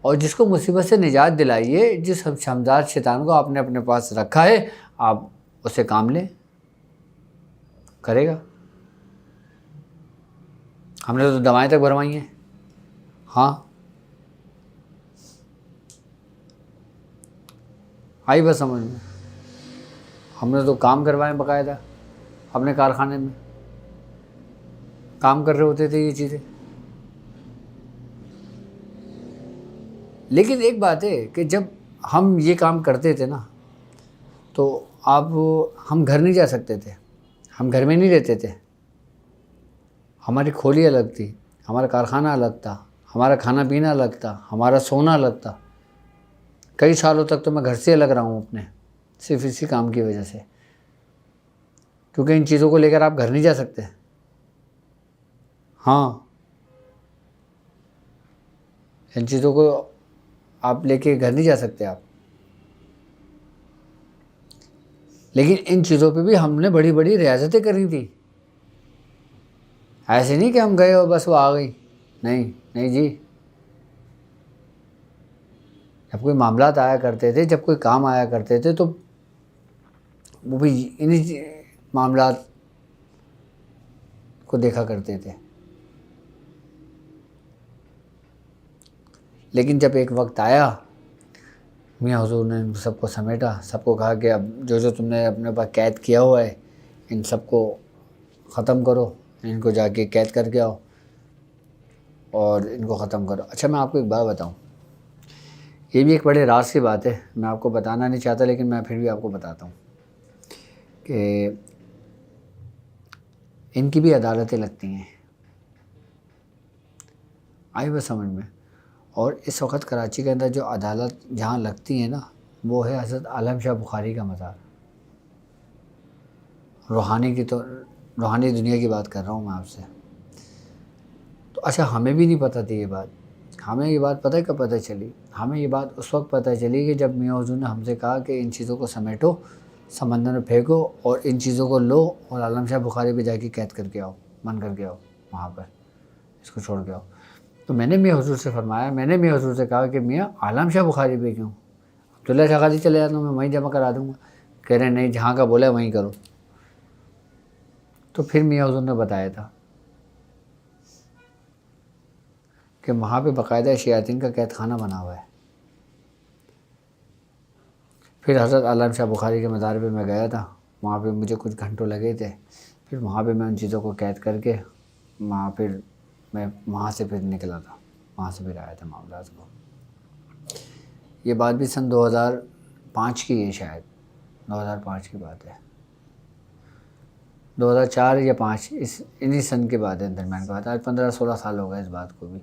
اور جس کو مصیبت سے نجات دلائی ہے، جس ہمزاد شیطان کو آپ نے اپنے پاس رکھا ہے، آپ اسے کام لیں، کرے گا۔ ہم نے تو دوائیں تک بھروائی ہیں، ہاں آئی بس سمجھ میں، ہم نے تو کام کروائے باقاعدہ، اپنے کارخانے میں کام کر رہے ہوتے تھے یہ چیزیں۔ لیکن ایک بات ہے کہ جب ہم یہ کام کرتے تھے نا، تو ہم گھر نہیں جا سکتے تھے، ہم گھر میں نہیں رہتے تھے، ہماری کھولی الگ تھی، ہمارا کارخانہ الگ تھا، ہمارا کھانا پینا الگ تھا، ہمارا سونا الگ تھا۔ کئی سالوں تک تو میں گھر سے الگ رہا ہوں اپنے، صرف اسی کام کی وجہ سے، کیونکہ ان چیزوں کو لے کر آپ گھر نہیں جا سکتے۔ ہاں، ان چیزوں کو آپ لے کے گھر نہیں جا سکتے آپ، لیکن ان چیزوں پہ بھی ہم نے بڑی بڑی ریاستیں کری تھی، ایسے نہیں کہ ہم گئے اور بس وہ آ گئی، نہیں نہیں جی، جب کوئی معاملات آیا کرتے تھے، جب کوئی کام آیا کرتے تھے، تو وہ بھی انہی معاملات کو دیکھا کرتے تھے۔ لیکن جب ایک وقت آیا، میاں حضور نے ان سب کو سمیٹا، سب کو کہا کہ اب جو تم نے اپنے پاس قید کیا ہوا ہے، ان سب کو ختم کرو، ان کو جا کے قید کر کے آؤ اور ان کو ختم کرو۔ اچھا، میں آپ کو ایک بات بتاؤں، یہ بھی ایک بڑے راز کی بات ہے، میں آپ کو بتانا نہیں چاہتا، لیکن میں پھر بھی آپ کو بتاتا ہوں کہ ان کی بھی عدالتیں لگتی ہیں، آئی بس سمجھ میں۔ اور اس وقت کراچی کے اندر جو عدالت جہاں لگتی ہیں نا، وہ ہے حضرت عالم شاہ بخاری کا مزار، روحانی دنیا کی بات کر رہا ہوں میں آپ سے۔ تو اچھا، ہمیں بھی نہیں پتہ تھی یہ بات، ہمیں یہ بات پتہ ہے کب پتہ چلی؟ ہمیں یہ بات اس وقت پتہ چلی کہ جب میاں حضور نے ہم سے کہا کہ ان چیزوں کو سمیٹو، سمندر میں پھینکو، اور ان چیزوں کو لو اور عالم شاہ بخاری پہ جا کے قید کر کے آؤ، بند کر کے آؤ وہاں پر، اس کو چھوڑ کے آؤ۔ تو میں نے میاں حضور سے فرمایا، میں نے میاں حضور سے کہا کہ میاں عالم شاہ بخاری پہ کیوں؟ عبداللہ شاہ غازی چلے جاتا ہوں، میں وہیں جمع کرا دوں گا۔ کہہ رہے نہیں، جہاں کا بولا ہے وہیں کرو۔ تو پھر میاں حضور نے بتایا تھا کہ وہاں پہ باقاعدہ شیاطین کا قید خانہ بنا ہوا ہے۔ پھر حضرت عالم شاہ بخاری کے مزار پہ میں گیا تھا، وہاں پہ مجھے کچھ گھنٹوں لگے تھے، پھر وہاں پہ میں ان چیزوں کو قید کر کے میں وہاں سے پھر نکلا تھا، وہاں سے پھر آیا تھا معاملات کو۔ یہ بات بھی سن 2005 کی ہے، شاید 2005 کی بات ہے، 2004 یا 5، انہی سن کے بعد ہے، درمیان کا بات ہے، آج 15-16 سال ہو گئے اس بات کو بھی۔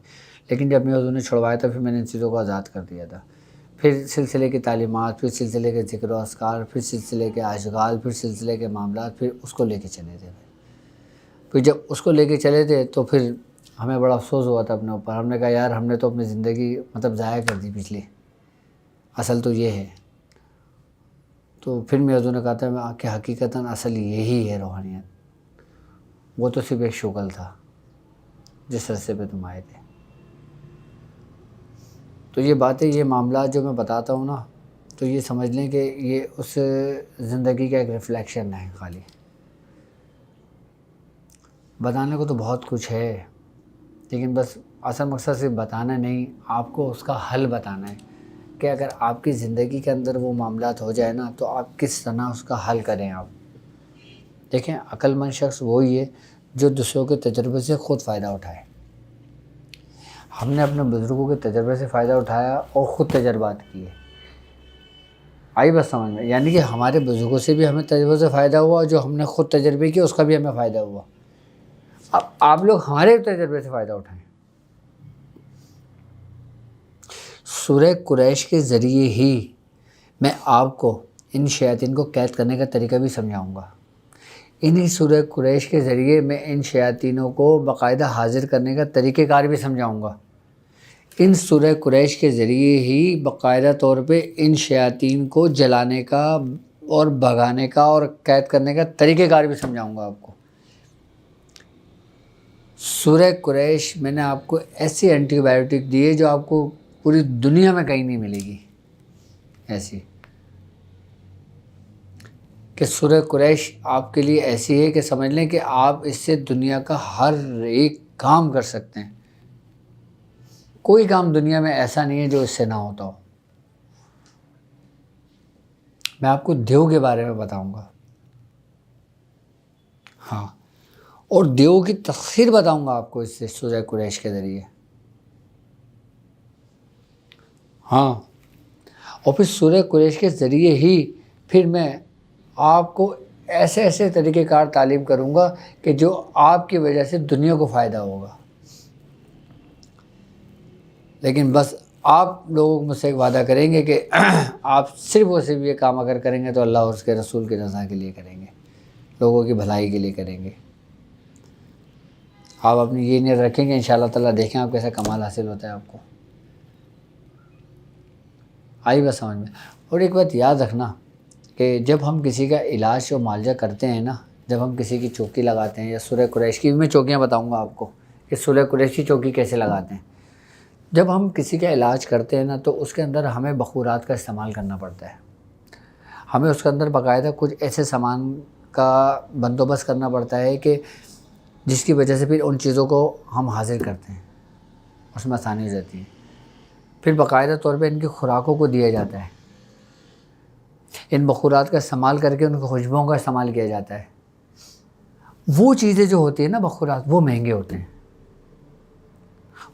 لیکن جب میاں حضور نے چھڑوایا تھا، پھر میں نے ان چیزوں کو آزاد کر دیا تھا۔ پھر سلسلے کی تعلیمات، پھر سلسلے کے ذکر و اذکار، پھر سلسلے کے اشغال، پھر سلسلے کے معاملات، پھر اس کو لے کے چلے تھے۔ پھر جب اس کو لے کے چلے تھے تو پھر ہمیں بڑا افسوس ہوا تھا اپنے اوپر، ہم نے کہا یار ہم نے تو اپنی زندگی ضائع کر دی پچھلی، اصل تو یہ ہے۔ تو پھر میاں حضور نے کہا تھا کہ حقیقتاً اصل یہی ہے روحانیت، وہ تو صرف ایک شکل تھا جس رستے پہ تم آئے تھے۔ تو یہ باتیں، یہ معاملات جو میں بتاتا ہوں نا، تو یہ سمجھ لیں کہ یہ اس زندگی کا ایک ریفلیکشن ہے خالی۔ بتانے کو تو بہت کچھ ہے، لیکن بس اصل مقصد صرف بتانا نہیں، آپ کو اس کا حل بتانا ہے کہ اگر آپ کی زندگی کے اندر وہ معاملات ہو جائے نا، تو آپ کس طرح اس کا حل کریں آپ۔ دیکھیں عقل مند شخص وہی ہے جو دوسروں کے تجربے سے خود فائدہ اٹھائے. ہم نے اپنے بزرگوں کے تجربے سے فائدہ اٹھایا اور خود تجربات کیے. آئی بس سمجھ میں؟ یعنی کہ ہمارے بزرگوں سے بھی ہمیں تجربے سے فائدہ ہوا، جو ہم نے خود تجربے کیے اس کا بھی ہمیں فائدہ ہوا. اب آپ لوگ ہمارے تجربے سے فائدہ اٹھائیں. سورہ قریش کے ذریعے ہی میں آپ کو ان شیاطین کو قید کرنے کا طریقہ بھی سمجھاؤں گا. انہی سورہ قریش کے ذریعے میں ان شیاطینوں کو باقاعدہ حاضر کرنے کا طریقہ کار بھی سمجھاؤں گا. ان سورہ قریش کے ذریعے ہی باقاعدہ طور پہ ان شیاطین کو جلانے کا اور بھگانے کا اور قید کرنے کا طریقہ کار بھی سمجھاؤں گا آپ کو. سورہ قریش میں نے آپ کو ایسی اینٹی بایوٹک دی ہے جو آپ کو پوری دنیا میں کہیں نہیں ملے گی. ایسی کہ سورہ قریش آپ کے لیے ایسی ہے کہ سمجھ لیں کہ آپ اس سے دنیا کا ہر ایک کام کر سکتے ہیں. کوئی کام دنیا میں ایسا نہیں ہے جو اس سے نہ ہوتا ہو. میں آپ کو دیو کے بارے میں بتاؤں گا. ہاں، اور دیو کی تفسیر بتاؤں گا آپ کو اس سے سورہ قریش کے ذریعے. ہاں، اور پھر سورہ قریش کے ذریعے ہی پھر میں آپ کو ایسے ایسے طریقہ کار تعلیم کروں گا کہ جو آپ کی وجہ سے دنیا کو فائدہ ہوگا. لیکن بس آپ لوگوں مجھ سے ایک وعدہ کریں گے کہ آپ صرف اور صرف یہ کام اگر کریں گے تو اللہ اور اس کے رسول کی رضا کے لیے کریں گے، لوگوں کی بھلائی کے لیے کریں گے. آپ اپنی یہ نیت رکھیں گے انشاءاللہ تعالیٰ، دیکھیں آپ کیسا کمال حاصل ہوتا ہے آپ کو. آئی بس سمجھ میں؟ اور ایک بات یاد رکھنا کہ جب ہم کسی کا علاج و معالجہ کرتے ہیں نا، جب ہم کسی کی چوکی لگاتے ہیں، یا سورہ قریش کی بھی میں چوکیاں بتاؤں گا آپ کو کہ سورہ قریش کی چوکی کیسے لگاتے ہیں. جب ہم کسی کا علاج کرتے ہیں نا تو اس کے اندر ہمیں بخورات کا استعمال کرنا پڑتا ہے. ہمیں اس کے اندر باقاعدہ کچھ ایسے سامان کا بندوبست کرنا پڑتا ہے کہ جس کی وجہ سے پھر ان چیزوں کو ہم حاصل کرتے ہیں، اس میں آسانی ہو جاتی ہے. پھر باقاعدہ طور پہ ان کی خوراکوں کو دیا جاتا ہے. ان بخورات کا استعمال کر کے ان کی خوشبوؤں کا استعمال کیا جاتا ہے. وہ چیزیں جو ہوتی ہیں نا بخورات، وہ مہنگے ہوتے ہیں،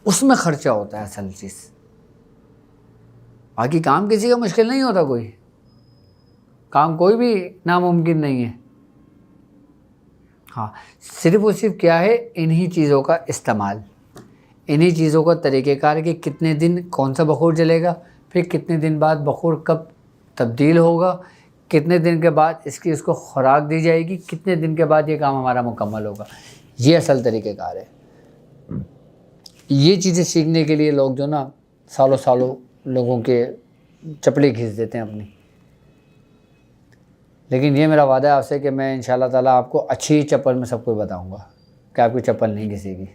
اس میں خرچہ ہوتا ہے اصل چیز. باقی کام کسی کا مشکل نہیں ہوتا، کوئی کام کوئی بھی ناممکن نہیں ہے. ہاں، صرف اور صرف کیا ہے، انہی چیزوں کا استعمال، انہی چیزوں کا طریقہ کار کہ کتنے دن کون سا بخور جلے گا، پھر کتنے دن بعد بخور کب تبدیل ہوگا، کتنے دن کے بعد اس کو خوراک دی جائے گی، کتنے دن کے بعد یہ کام ہمارا مکمل ہوگا. یہ اصل طریقہ کار ہے. یہ چیزیں سیکھنے کے لیے لوگ جو نا سالوں سالوں لوگوں کے چپلی کھینچ دیتے ہیں اپنی. لیکن یہ میرا وعدہ ہے آپ سے کہ میں انشاءاللہ تعالیٰ آپ کو اچھی چپل میں سب کچھ بتاؤں گا کہ آپ کی چپل نہیں گھسے گی.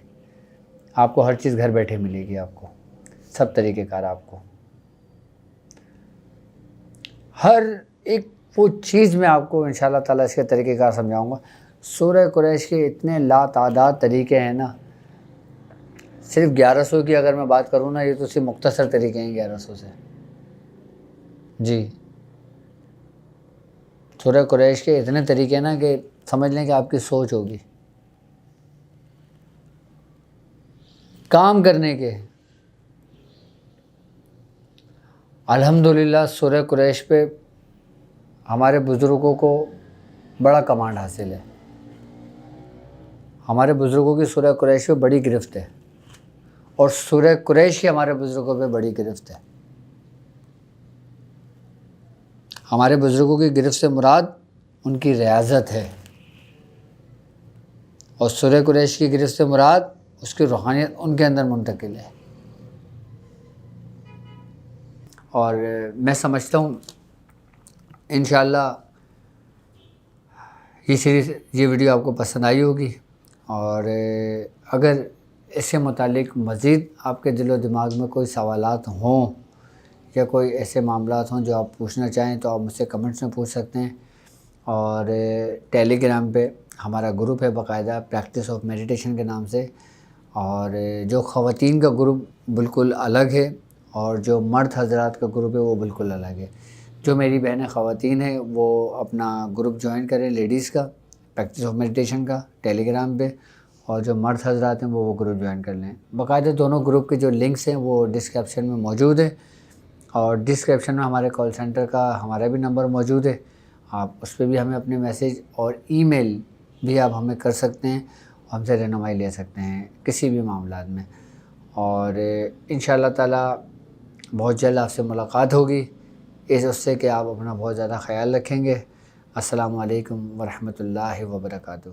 آپ کو ہر چیز گھر بیٹھے ملے گی، آپ کو سب طریقہ کار، آپ کو ہر ایک وہ چیز میں آپ کو انشاءاللہ تعالیٰ اس کے طریقہ کار سمجھاؤں گا. سورہ قریش کے اتنے لاتعداد طریقے ہیں نا. صرف 1100 کی اگر میں بات کروں نا، یہ تو صرف مختصر طریقے ہیں 1100 سے. جی، سورہ قریش کے اتنے طریقے نا کہ سمجھ لیں کہ آپ کی سوچ ہوگی کام کرنے کے. الحمدللہ سورہ قریش پہ ہمارے بزرگوں کو بڑا کمانڈ حاصل ہے. ہمارے بزرگوں کی سورہ قریش پہ بڑی گرفت ہے، اور سورہ قریش کی ہمارے بزرگوں پہ بڑی گرفت ہے. ہمارے بزرگوں کی گرفت سے مراد ان کی ریاضت ہے، اور سورہ قریش کی گرفت سے مراد اس کی روحانیت ان کے اندر منتقل ہے. اور میں سمجھتا ہوں انشاءاللہ یہ سیریز، یہ ویڈیو آپ کو پسند آئی ہوگی. اور اگر اس سے متعلق مزید آپ کے دل و دماغ میں کوئی سوالات ہوں یا کوئی ایسے معاملات ہوں جو آپ پوچھنا چاہیں تو آپ مجھ سے کمنٹس میں پوچھ سکتے ہیں. اور ٹیلی گرام پہ ہمارا گروپ ہے باقاعدہ پریکٹس آف میڈیٹیشن کے نام سے. اور جو خواتین کا گروپ بالکل الگ ہے، اور جو مرد حضرات کا گروپ ہے وہ بالکل الگ ہے. جو میری بہنیں خواتین ہیں وہ اپنا گروپ جوائن کریں لیڈیز کا، پریکٹس آف میڈیٹیشن کا ٹیلی گرام پہ، اور جو مرد حضرات ہیں وہ گروپ جوائن کر لیں۔ باقاعدہ دونوں گروپ کے جو لنکس ہیں وہ ڈسکرپشن میں موجود ہے، اور ڈسکرپشن میں ہمارے کال سینٹر کا ہمارا بھی نمبر موجود ہے، آپ اس پہ بھی ہمیں اپنے میسیج اور ای میل بھی آپ ہمیں کر سکتے ہیں، ہم سے رہنمائی لے سکتے ہیں کسی بھی معاملات میں، اور انشاءاللہ تعالی بہت جلد آپ سے ملاقات ہوگی، اس سے کہ آپ اپنا بہت زیادہ خیال رکھیں گے۔ السلام علیکم ورحمۃ اللہ وبرکاتہ۔